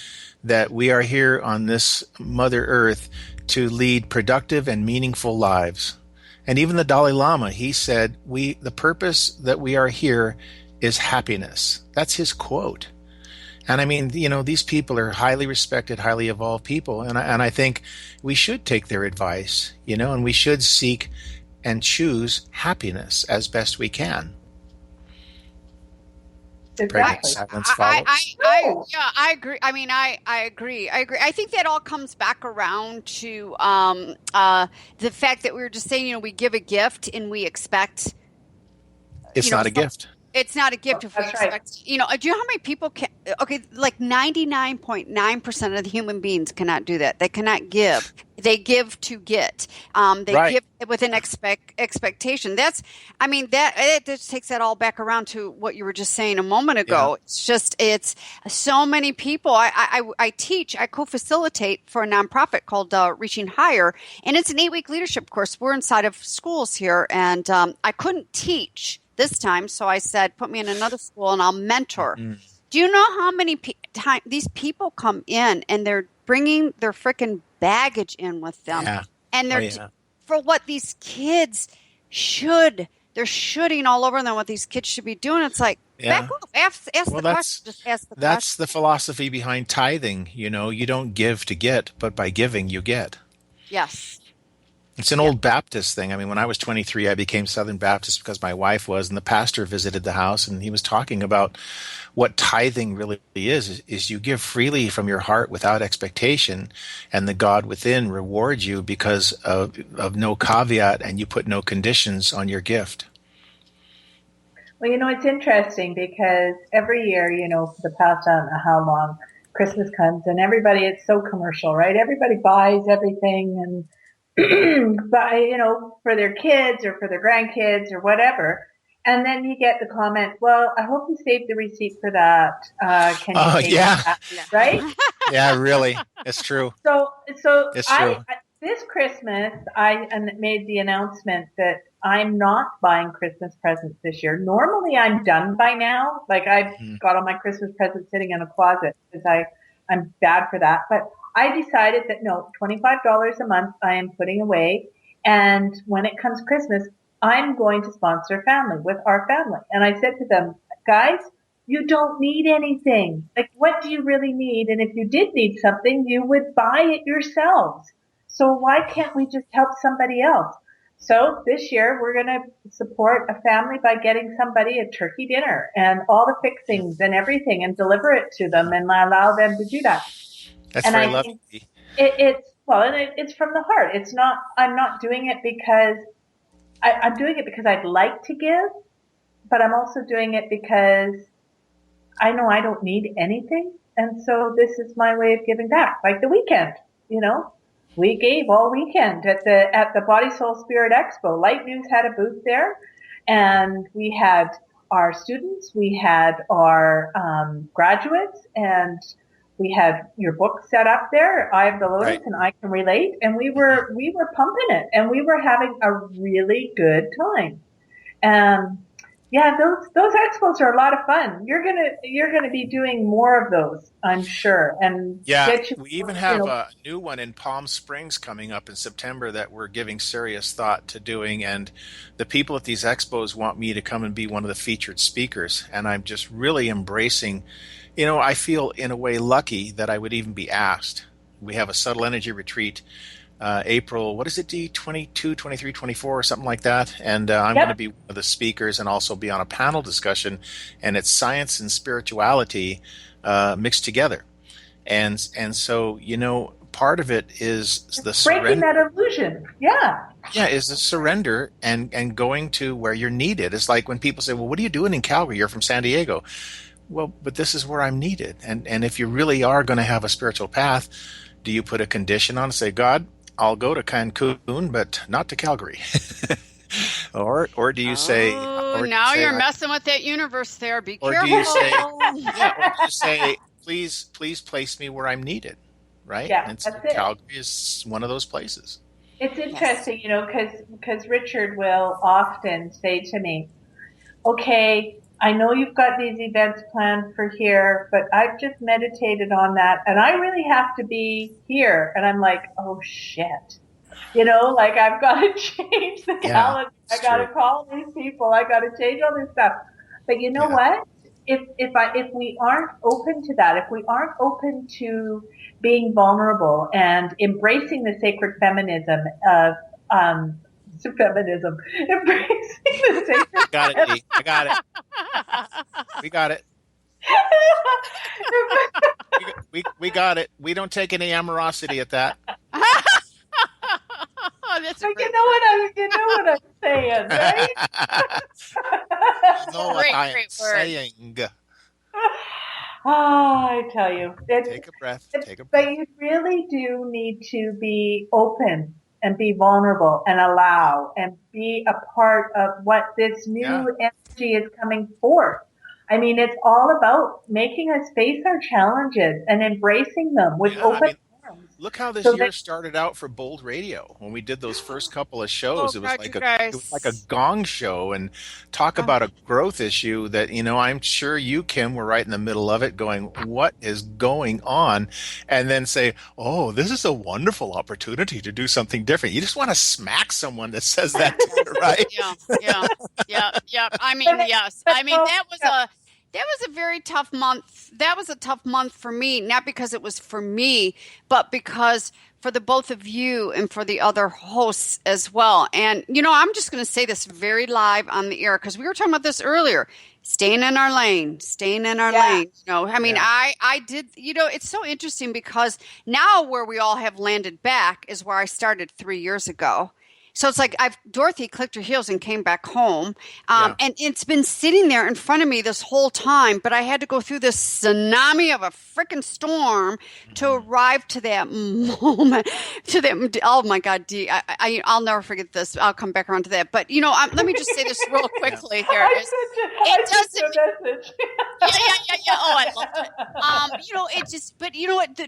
S2: that we are here on this Mother Earth to lead productive and meaningful lives. And even the Dalai Lama, he said, the purpose that we are here is happiness. That's his quote. And I mean, these people are highly respected, highly evolved people. And I think we should take their advice, and we should seek and choose happiness as best we can.
S3: Exactly.
S1: I agree. I mean, I agree. I think that all comes back around to the fact that we were just saying, we give a gift and we expect.
S2: It's not a gift.
S1: It's not a gift if we expect, do you know how many people like 99.9% of the human beings cannot do that. They cannot give. They give to get. They give with an expectation. It just takes that all back around to what you were just saying a moment ago. Yeah. It's so many people. I teach, I co-facilitate for a nonprofit called Reaching Higher, and it's an 8-week leadership course. We're inside of schools here, and I couldn't teach this time, so I said, put me in another school and I'll mentor. Mm-hmm. Do you know how many these people come in and they're bringing their freaking baggage in with them? Yeah. And they're for what these kids they're shooting all over them what these kids should be doing. It's like, back off, ask the question. Just ask the question.
S2: That's the philosophy behind tithing. You don't give to get, but by giving, you get.
S1: Yes.
S2: It's an old Baptist thing. I mean, when I was 23, I became Southern Baptist because my wife was, and the pastor visited the house, and he was talking about what tithing really is you give freely from your heart without expectation, and the God within rewards you because of no caveat, and you put no conditions on your gift.
S3: Well, it's interesting because every year, for the past, I don't know how long, Christmas comes, and it's so commercial, right? Everybody buys everything and for their kids or for their grandkids or whatever. And then you get the comment, well, I hope you saved the receipt for that. Can you take that? Right?
S2: Yeah, really. It's true.
S3: So
S2: it's true.
S3: This Christmas, I made the announcement that I'm not buying Christmas presents this year. Normally I'm done by now. Like I've got all my Christmas presents sitting in a closet because I'm bad for that. But I decided that no, $25 a month I am putting away. And when it comes Christmas, I'm going to sponsor family with our family. And I said to them, guys, you don't need anything. Like, what do you really need? And if you did need something, you would buy it yourselves. So why can't we just help somebody else? So this year we're going to support a family by getting somebody a turkey dinner and all the fixings and everything and deliver it to them and allow them to do that.
S2: That's very lovely.
S3: It's from the heart. It's not, I'm not doing it because I'm doing it because I'd like to give, but I'm also doing it because I know I don't need anything. And so this is my way of giving back. Like the weekend, we gave all weekend at the Body Soul Spirit Expo. Light News had a booth there, and we had our students, we had our graduates, and we had your book set up there, Eye of the Lotus, right, and I Can Relate, and we were pumping it, and we were having a really good time. Yeah, those expos are a lot of fun. You're gonna be doing more of those, I'm sure. And
S2: we even have a new one in Palm Springs coming up in September that we're giving serious thought to doing. And the people at these expos want me to come and be one of the featured speakers. And I'm just really embracing. I feel in a way lucky that I would even be asked. We have a subtle energy retreat. April, what is it, D? 22, 23, 24, or something like that. And I'm going to be one of the speakers and also be on a panel discussion. And it's science and spirituality mixed together. And so, part of it is the surrender.
S3: Breaking that illusion. Yeah.
S2: Yeah, is the surrender and going to where you're needed. It's like when people say, well, what are you doing in Calgary? You're from San Diego. Well, but this is where I'm needed. And if you really are going to have a spiritual path, do you put a condition on and say, God, I'll go to Cancun, but not to Calgary? or do you say,
S1: Ooh, now you're messing with that universe there. Be careful.
S2: Or do you say, or do you say, please place me where I'm needed, right?
S3: Yeah,
S2: and
S3: that's it.
S2: Calgary is one of those places.
S3: It's interesting, because Richard will often say to me, okay, I know you've got these events planned for here, but I've just meditated on that and I really have to be here. And I'm like, oh shit. Like I've got to change the calendar. I got to call these people. I got to change all this stuff. But you know what? If we aren't open to that, if we aren't open to being vulnerable and embracing the sacred feminism of, embracing the sacred
S2: Got it, Dee. I got it. We got it. we got it. We don't take any amorosity at that.
S3: But you know what I'm saying, right?
S2: You know what I am saying.
S3: I tell you.
S2: Take a breath.
S3: But you really do need to be open and be vulnerable and allow and be a part of what this new energy is coming forth. I mean, it's all about making us face our challenges and embracing them with open arms.
S2: Look how this year started out for Bold Radio. When we did those first couple of shows, it was like a gong show, and talk about a growth issue that, I'm sure you, Kim, were right in the middle of it going, what is going on? And then say, oh, this is a wonderful opportunity to do something different. You just want to smack someone that says that to you, right?
S1: Yeah. I mean, yes. I mean, that was a very tough month. That was a tough month for me, not because it was for me, but because for the both of you and for the other hosts as well. And, I'm just going to say this very live on the air because we were talking about this earlier. Staying in our lane. I did, it's so interesting because now where we all have landed back is where I started 3 years ago. So it's like Dorothy clicked her heels and came back home. And it's been sitting there in front of me this whole time, but I had to go through this tsunami of a freaking storm to arrive to that moment, oh my God, Dee, I'll never forget this. I'll come back around to that. But, let me just say this real quickly here. It doesn't. Yeah. Oh, I loved it. But you know what?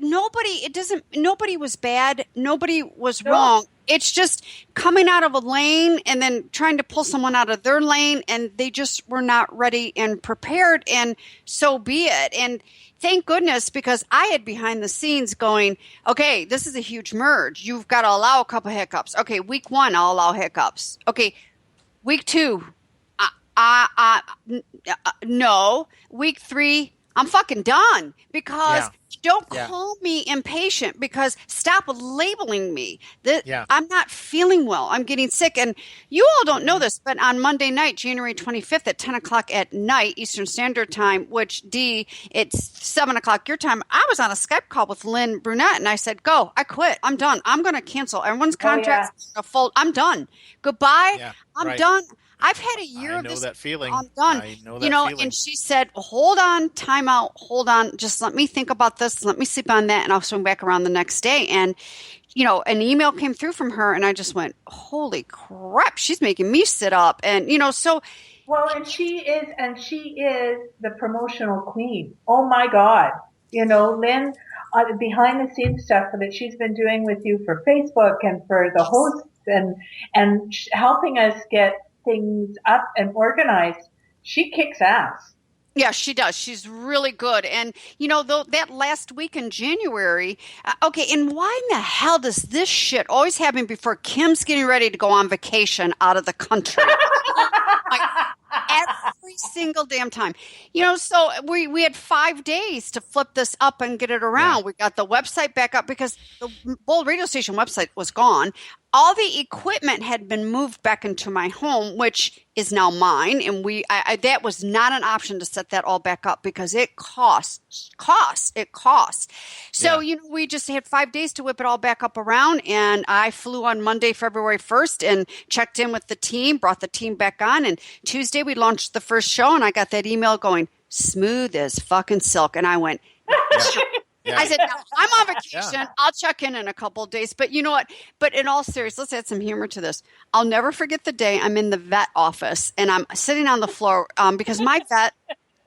S1: Nobody was bad. Nobody was wrong. It's just coming out of a lane and then trying to pull someone out of their lane, and they just were not ready and prepared, and so be it. And thank goodness, because I had behind the scenes going, okay, this is a huge merge. You've got to allow a couple hiccups. Okay, week 1, I'll allow hiccups. Okay, week 2, no. Week 3, I'm fucking done because don't call me impatient because stop labeling me. I'm not feeling well. I'm getting sick. And you all don't know this, but on Monday night, January 25th at 10 o'clock at night, Eastern Standard Time, which, Dee, it's 7 o'clock your time, I was on a Skype call with Lynn Brunette and I said, go, I quit. I'm done. I'm going to cancel. Everyone's contract's going to fold. I'm done. Goodbye. I'm done. I've had a year of this.
S2: I know that feeling.
S1: I'm done.
S2: I know that feeling.
S1: And she said, hold on, time out, hold on. Just let me think about this. Let me sleep on that. And I'll swing back around the next day. And, an email came through from her and I just went, holy crap, she's making me sit up. And, so.
S3: Well, and she is the promotional queen. Oh my God. Lynn, behind the scenes stuff that she's been doing with you for Facebook and for the hosts and helping us get things up and organized, she kicks ass.
S1: Yeah, she does. She's really good. And, that last week in January, okay, and why in the hell does this shit always happen before Kim's getting ready to go on vacation out of the country? Every single damn time. So we had 5 days to flip this up and get it around. Yeah. We got the website back up because the Bold radio station website was gone. All the equipment had been moved back into my home, which is now mine. And that was not an option to set that all back up because it costs. So, we just had 5 days to whip it all back up around. And I flew on Monday, February 1st and checked in with the team, brought the team back on. And Tuesday we launched the first show and I got that email going, smooth as fucking silk. And I went,
S2: Yeah.
S1: I said, no, I'm on vacation.
S2: Yeah.
S1: I'll check in a couple of days. But you know what? But in all seriousness, let's add some humor to this. I'll never forget the day I'm in the vet office and I'm sitting on the floor because my vet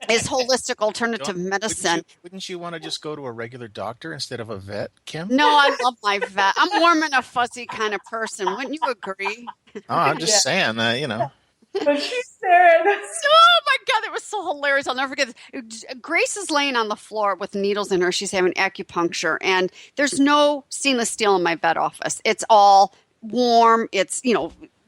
S1: is holistic alternative medicine.
S2: Wouldn't you want to just go to a regular doctor instead of a vet, Kim?
S1: No, I love my vet. I'm warm and a fuzzy kind of person. Wouldn't you agree?
S2: Oh, I'm just saying,
S3: But she said,
S1: oh my God, that was so hilarious. I'll never forget this. Grace is laying on the floor with needles in her. She's having acupuncture, and there's no stainless steel in my vet office. It's all warm. It's,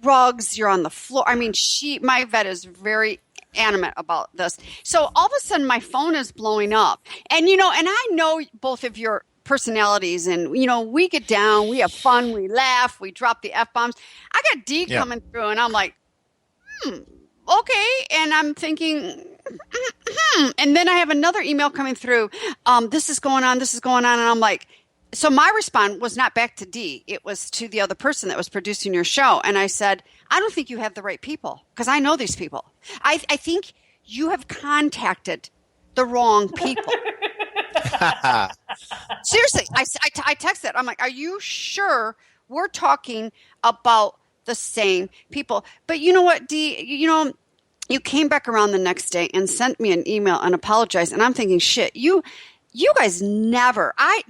S1: rugs. You're on the floor. I mean, my vet is very animate about this. So all of a sudden my phone is blowing up, and and I know both of your personalities, and we get down, we have fun, we laugh, we drop the F-bombs. I got D coming through, and I'm like, okay. And I'm thinking, and then I have another email coming through. This is going on. And I'm like, so my response was not back to D. It was to the other person that was producing your show. And I said, I don't think you have the right people, because I know these people. I think you have contacted the wrong people. Seriously, I texted. I'm like, are you sure we're talking about the same people? But you know what, D, you came back around the next day and sent me an email and apologized. And I'm thinking, shit, you guys never, I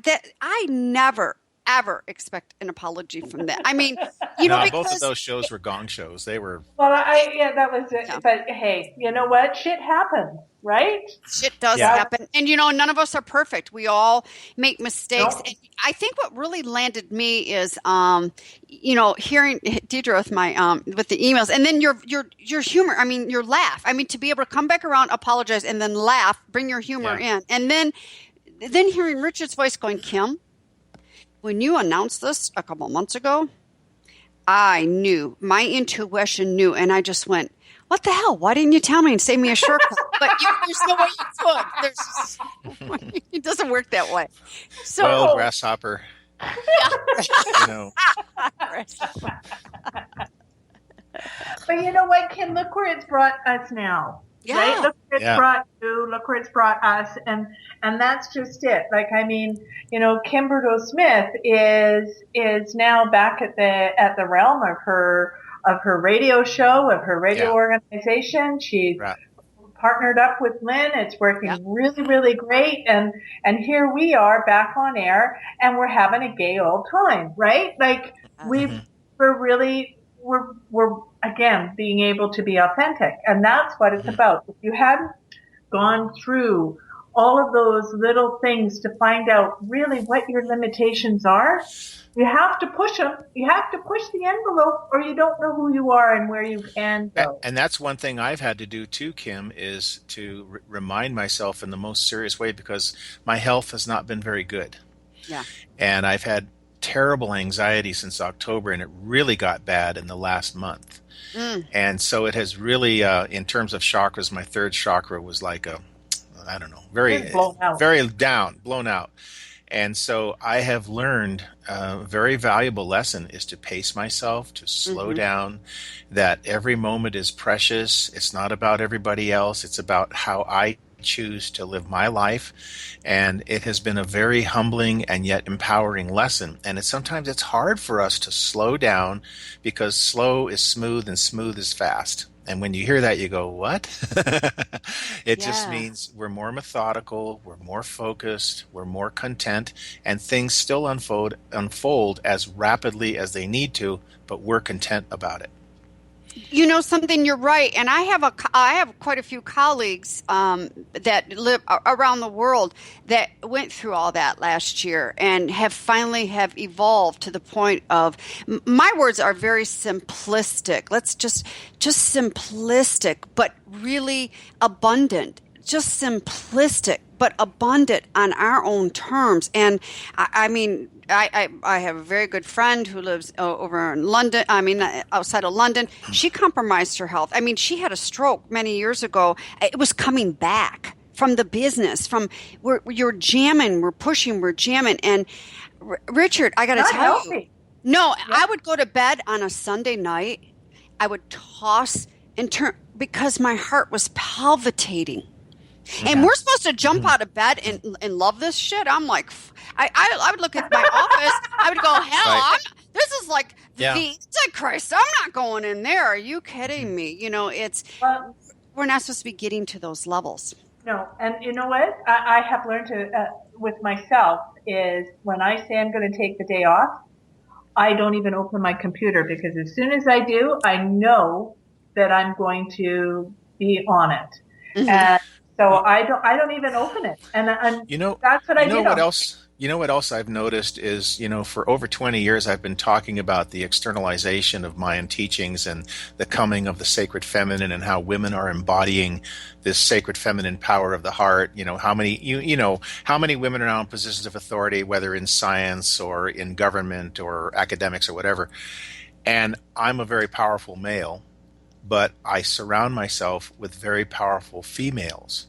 S1: never, ever expect an apology from that. I mean, because
S2: both of those shows were gong shows. They were.
S3: Well, that was it. Yeah. But hey, you know what? Shit happens, right?
S1: Shit does happen. And none of us are perfect. We all make mistakes. No. And I think what really landed me is, hearing Deidre with my, with the emails, and then your humor. I mean, your laugh. I mean, to be able to come back around, apologize, and then laugh, bring your humor in. And then hearing Richard's voice going, Kim, when you announced this a couple months ago, I knew, my intuition knew, and I just went, what the hell? Why didn't you tell me and save me a shortcut? But there's no way you could. It doesn't work that way. So,
S2: well, grasshopper.
S1: Yeah.
S3: Grasshopper. But you know what, Kim? Look where it's brought us now.
S1: Yeah.
S3: Right? Look where it's brought you. Look where it's brought us, and that's just it. Like, I mean, Kim Boudreau Smith is now back at the realm of her radio show, of her radio organization. She's partnered up with Lynn. It's working really, really great. And here we are back on air, and we're having a gay old time, right? Like, we're again being able to be authentic, and that's what it's about. If you hadn't gone through all of those little things to find out really what your limitations are, you have to push them. You have to push the envelope, or you don't know who you are and where you can go.
S2: And that's one thing I've had to do too, Kim, is to remind myself in the most serious way, because my health has not been very good.
S1: Yeah.
S2: And I've had terrible anxiety since October, and it really got bad in the last month. And so it has really, in terms of chakras, my third chakra was like very blown out. And so I have learned a very valuable lesson is to pace myself, to slow down, that every moment is precious. It's not about everybody else. It's about how I choose to live my life. And it has been a very humbling and yet empowering lesson. And sometimes it's hard for us to slow down, because slow is smooth and smooth is fast. And when you hear that, you go, what? It just means we're more methodical, we're more focused, we're more content, and things still unfold as rapidly as they need to, but we're content about it.
S1: Something, you're right. And I have quite a few colleagues that live around the world that went through all that last year and have evolved to the point of, my words are very simplistic. Let's just simplistic, but really abundant. Just simplistic, but abundant on our own terms. And I mean, I have a very good friend who lives over in London. I mean, outside of London. She compromised her health. I mean, she had a stroke many years ago. It was coming back from the business, you're jamming, we're pushing, we're jamming. And Richard, I got to tell you, I would go to bed on a Sunday night. I would toss and turn because my heart was palpitating. And we're supposed to jump out of bed and love this shit. I'm like, I would look at my office. I would go, hell, this is like the Antichrist. I'm not going in there. Are you kidding me? You know, we're not supposed to be getting to those levels.
S3: No, and you know what? I have learned to with myself is when I say I'm going to take the day off, I don't even open my computer, because as soon as I do, I know that I'm going to be on it. Mm-hmm. And so I don't even open it. And that's what I do.
S2: You know what else I've noticed is, for over 20 years, I've been talking about the externalization of Mayan teachings and the coming of the sacred feminine, and how women are embodying this sacred feminine power of the heart. How many women are now in positions of authority, whether in science or in government or academics or whatever. And I'm a very powerful male, but I surround myself with very powerful females.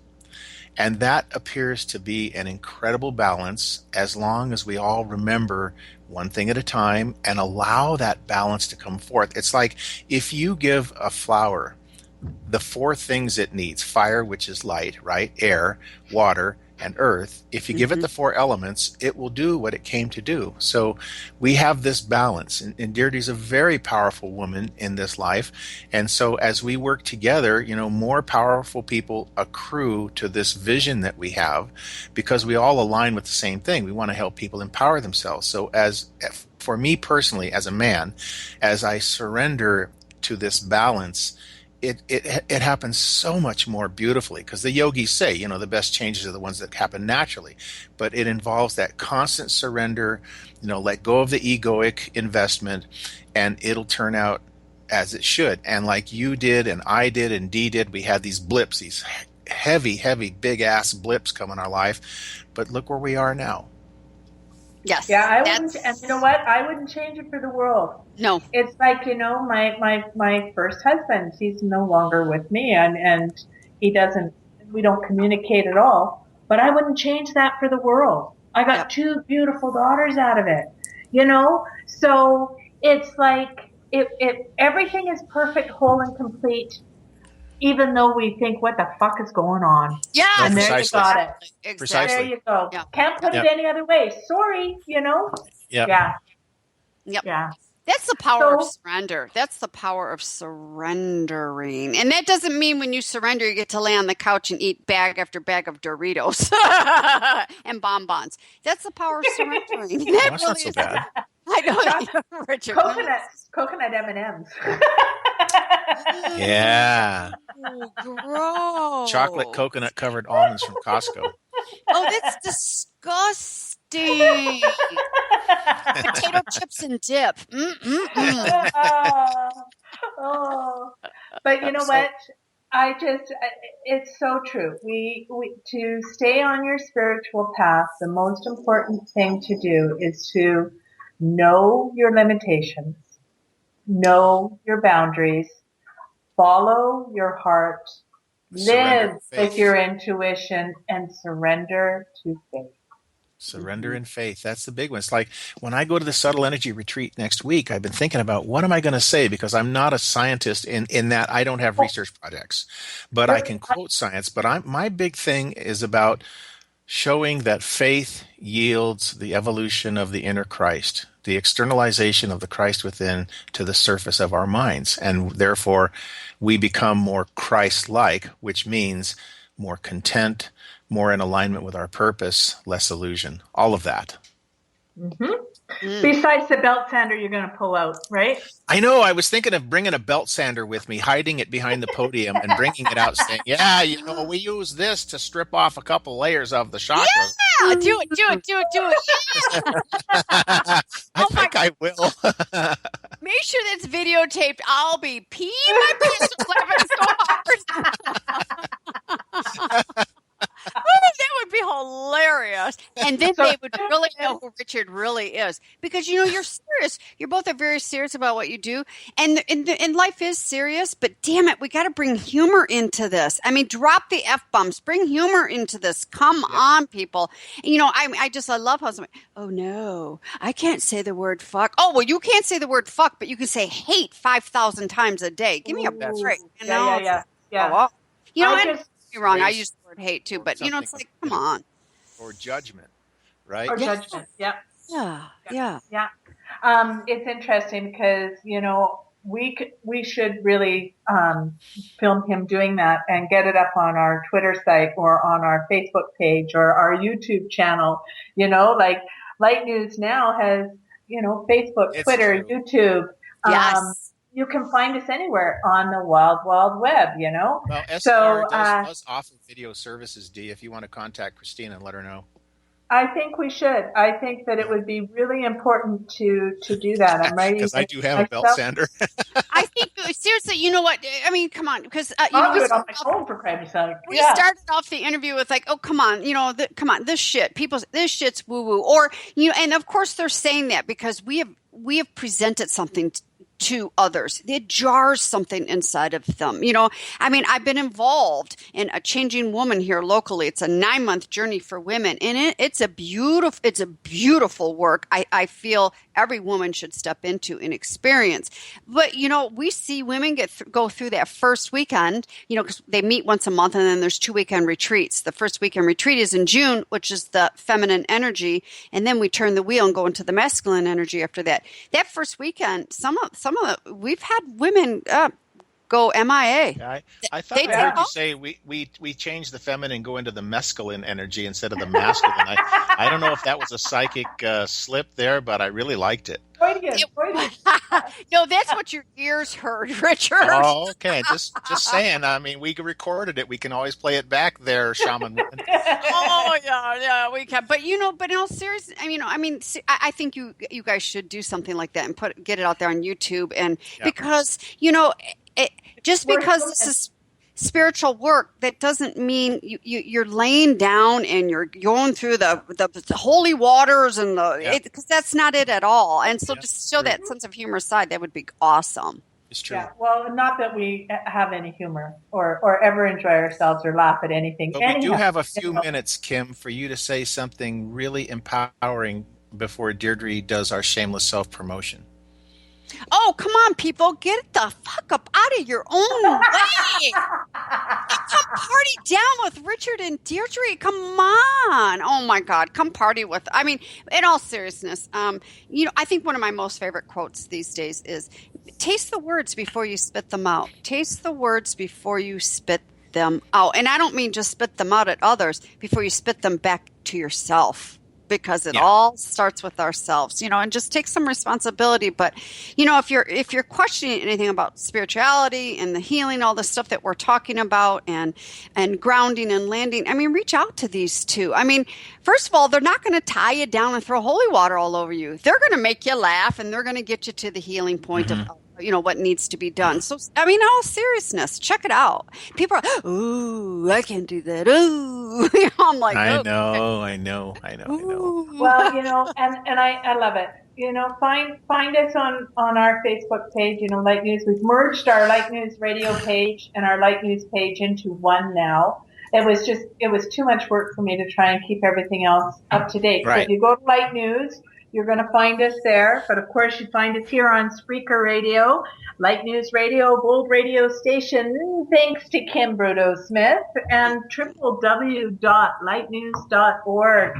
S2: And that appears to be an incredible balance, as long as we all remember one thing at a time and allow that balance to come forth. It's like if you give a flower the 4 things it needs: fire, which is light, right? Air, water, and earth. If you give it the 4 elements, it will do what it came to do. So we have this balance. And Deirdre's a very powerful woman in this life. And so as we work together, more powerful people accrue to this vision that we have, because we all align with the same thing. We want to help people empower themselves. So for me personally, as a man, as I surrender to this balance, it happens so much more beautifully, because the yogis say, the best changes are the ones that happen naturally. But it involves that constant surrender, let go of the egoic investment, and it'll turn out as it should. And like you did, and I did, and Dee did, we had these blips, these heavy, heavy, big-ass blips come in our life. But look where we are now.
S1: Yes.
S3: Yeah, I wouldn't, and you know what? I wouldn't change it for the world.
S1: No.
S3: It's like, my first husband, he's no longer with me, and we don't communicate at all, but I wouldn't change that for the world. I got 2 beautiful daughters out of it, so it's like, everything is perfect, whole, and complete, even though we think, what the fuck is going on?
S1: Yeah.
S3: And there you got it.
S1: Exactly.
S2: Precisely.
S3: There you go.
S1: Yeah.
S3: Can't put it any other way. Sorry,
S2: Yeah.
S3: Yeah.
S1: Yep.
S3: Yeah.
S1: That's the power of surrender. That's the power of surrendering. And that doesn't mean when you surrender, you get to lay on the couch and eat bag after bag of Doritos and bonbons. That's the power of surrendering.
S2: That's not so bad.
S1: I know, Richard.
S3: Coconut M&Ms.
S2: Yeah.
S1: Oh, gross.
S2: Chocolate coconut covered almonds from Costco.
S1: Oh, that's disgusting. Potato chips and dip.
S3: But you know what? It's so true. We to stay on your spiritual path, the most important thing to do is to know your limitations, know your boundaries, follow your heart, live with your intuition, and surrender to faith.
S2: Surrender and faith. That's the big one. It's like when I go to the subtle energy retreat next week, I've been thinking about what am I going to say, because I'm not a scientist in that I don't have research projects, but I can quote science. But my big thing is about showing that faith yields the evolution of the inner Christ, the externalization of the Christ within to the surface of our minds. And therefore, we become more Christ-like, which means more content, more in alignment with our purpose, less illusion, all of that.
S3: Besides the belt sander you're going to pull out, right?
S2: I know. I was thinking of bringing a belt sander with me, hiding it behind the podium and bringing it out saying, we use this to strip off a couple layers of the chakras.
S1: Yeah, do it.
S2: I think I will.
S1: Make sure that's videotaped. I'll be peeing my pants laughing so hard. That would be hilarious. And then they would really know who Richard really is. Because, you're serious. You both are very serious about what you do. And life is serious, but damn it, we got to bring humor into this. I mean, drop the F-bombs. Bring humor into this. Come on, people. And, I love how somebody, oh, no, I can't say the word fuck. Oh, well, you can't say the word fuck, but you can say hate 5,000 times a day. Give me a break.
S3: Yeah.
S1: You know what? me wrong. I use the word hate too, but it's like, come on.
S2: Or judgment, right?
S3: Or judgment. Yeah.
S1: Yeah.
S3: It's interesting because, we should really film him doing that and get it up on our Twitter site or on our Facebook page or our YouTube channel. Like Light News now has, Facebook, Twitter, YouTube.
S1: Yes.
S3: You can find us anywhere on the wild, wild web,
S2: Well, SR does offer video services, Dee, if you want to contact Christina and let her know.
S3: I think we should. I think that it would be really important to do that. I'm ready.
S2: Because I do have a belt sander.
S1: I think, seriously, you know what? I mean, come on. Because,
S3: I'll do it on my phone for crying out loud.
S1: We started off the interview with like, oh, come on, this shit. This shit's woo-woo. Or, and of course they're saying that because we have presented something to others. It jars something inside of them. I mean, I've been involved in a Changing Woman here locally. It's a 9-month journey for women, and it's a beautiful work. I feel every woman should step into and experience. But, we see women go through that first weekend, because they meet once a month and then there's 2 weekend retreats. The first weekend retreat is in June, which is the feminine energy. And then we turn the wheel and go into the masculine energy after that. That first weekend, we've had women go MIA.
S2: Yeah, I thought I heard you say we changed the feminine and go into the mescaline energy instead of the masculine. I don't know if that was a psychic slip there, but I really liked it.
S1: No, that's what your ears heard, Richard.
S2: Oh, okay. Just saying. I mean, we recorded it. We can always play it back there, Shaman Woman.
S1: Oh, yeah, we can. But but in all seriousness, I think you guys should do something like that and get it out there on YouTube, and because just because this is spiritual work, that doesn't mean you're laying down and you're going through the holy waters and because that's not it at all. And so just show that sense of humor side, that would be awesome.
S2: It's true.
S3: Yeah, well, not that we have any humor or ever enjoy ourselves or laugh at anything.
S2: But we do have a few minutes, Kim, for you to say something really empowering before Deirdre does our shameless self-promotion.
S1: Oh, come on, people. Get the fuck up out of your own way. Come party down with Richard and Deirdre. Come on. Oh, my God. Come party with. I mean, in all seriousness, I think one of my most favorite quotes these days is, taste the words before you spit them out. Taste the words before you spit them out. And I don't mean just spit them out at others, before you spit them back to yourself. Because it all starts with ourselves, and just take some responsibility. But, if you're questioning anything about spirituality and the healing, all the stuff that we're talking about and grounding and landing, reach out to these two. First of all, they're not going to tie you down and throw holy water all over you. They're going to make you laugh and they're going to get you to the healing point of what needs to be done. So, in all seriousness, check it out. People are, ooh, I can't do that. Ooh. I'm like,
S2: I know.
S3: Well, and I love it. Find us on our Facebook page, Light News. We've merged our Light News radio page and our Light News page into one now. It was too much work for me to try and keep everything else up to date.
S2: Right.
S3: So if you go to Light News, you're going to find us there. But of course, you find us here on Spreaker Radio, Light News Radio, Bold Radio Station, thanks to Kim Boudreau Smith, and www.lightnews.org.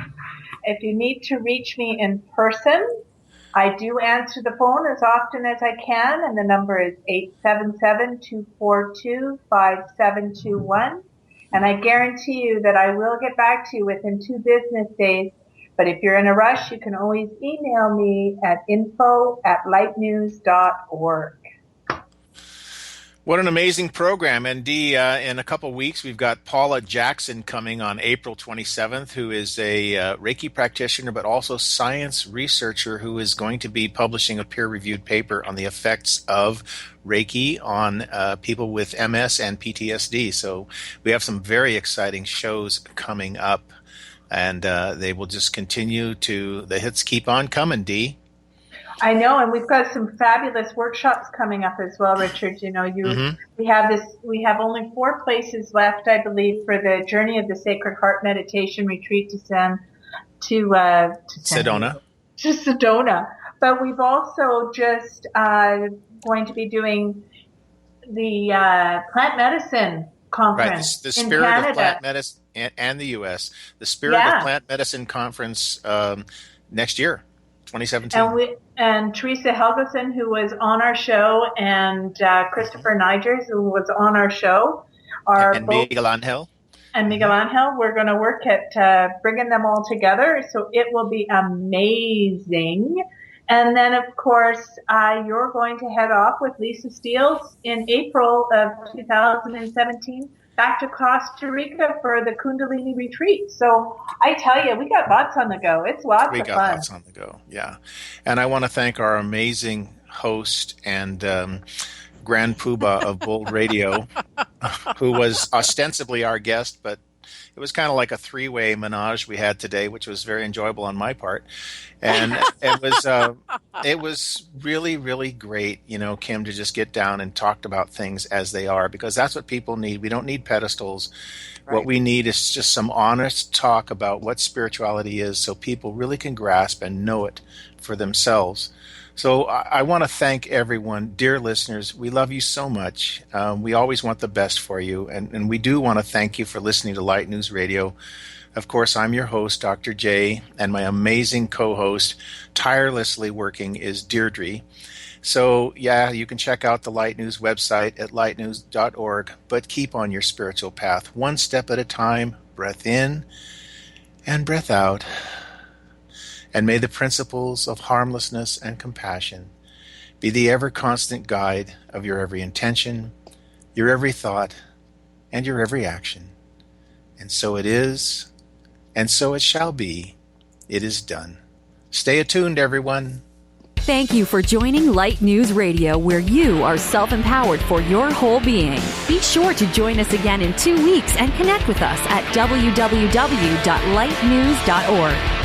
S3: If you need to reach me in person, I do answer the phone as often as I can, and the number is 877-242-5721. And I guarantee you that I will get back to you within 2 business days. But if you're in a rush, you can always email me at info@lightnews.org.
S2: What an amazing program. And Dee, in a couple of weeks, we've got Paula Jackson coming on April 27th, who is a Reiki practitioner, but also science researcher who is going to be publishing a peer-reviewed paper on the effects of Reiki on people with MS and PTSD. So we have some very exciting shows coming up. And they will just continue the hits keep on coming, Dee.
S3: I know, and we've got some fabulous workshops coming up as well, Richard. We have only 4 places left, I believe, for the Journey of the Sacred Heart meditation retreat to Sedona. To Sedona. But we've also just going to be doing the plant medicine conference
S2: the
S3: in
S2: Spirit
S3: Canada.
S2: of Plant Medicine and the U.S. The Spirit of Plant Medicine Conference next year, 2017.
S3: And Teresa Helgeson, who was on our show, and Christopher Nigers, who was on our show, are both.
S2: Miguel Angel.
S3: And Miguel Angel, we're going to work at bringing them all together. So it will be amazing. And then, of course, you're going to head off with Lisa Steele in April of 2017 back to Costa Rica for the Kundalini retreat. So I tell you, we got lots on the go. It's lots of fun.
S2: We got lots on the go, yeah. And I want to thank our amazing host and Grand Poobah of Bold Radio, who was ostensibly our guest, but it was kind of like a three-way menage we had today, which was very enjoyable on my part. And it was really, really great, Kim, to just get down and talk about things as they are, because that's what people need. We don't need pedestals. Right. What we need is just some honest talk about what spirituality is so people really can grasp and know it for themselves. So I want to thank everyone. Dear listeners, we love you so much. We always want the best for you. And we do want to thank you for listening to Light News Radio. Of course, I'm your host, Dr. J, and my amazing co-host, tirelessly working, is Deirdre. So, yeah, you can check out the Light News website at lightnews.org, but keep on your spiritual path, one step at a time, breath in and breath out. And may the principles of harmlessness and compassion be the ever-constant guide of your every intention, your every thought, and your every action. And so it is, and so it shall be. It is done. Stay attuned, everyone.
S4: Thank you for joining Light News Radio, where you are self-empowered for your whole being. Be sure to join us again in 2 weeks and connect with us at www.lightnews.org.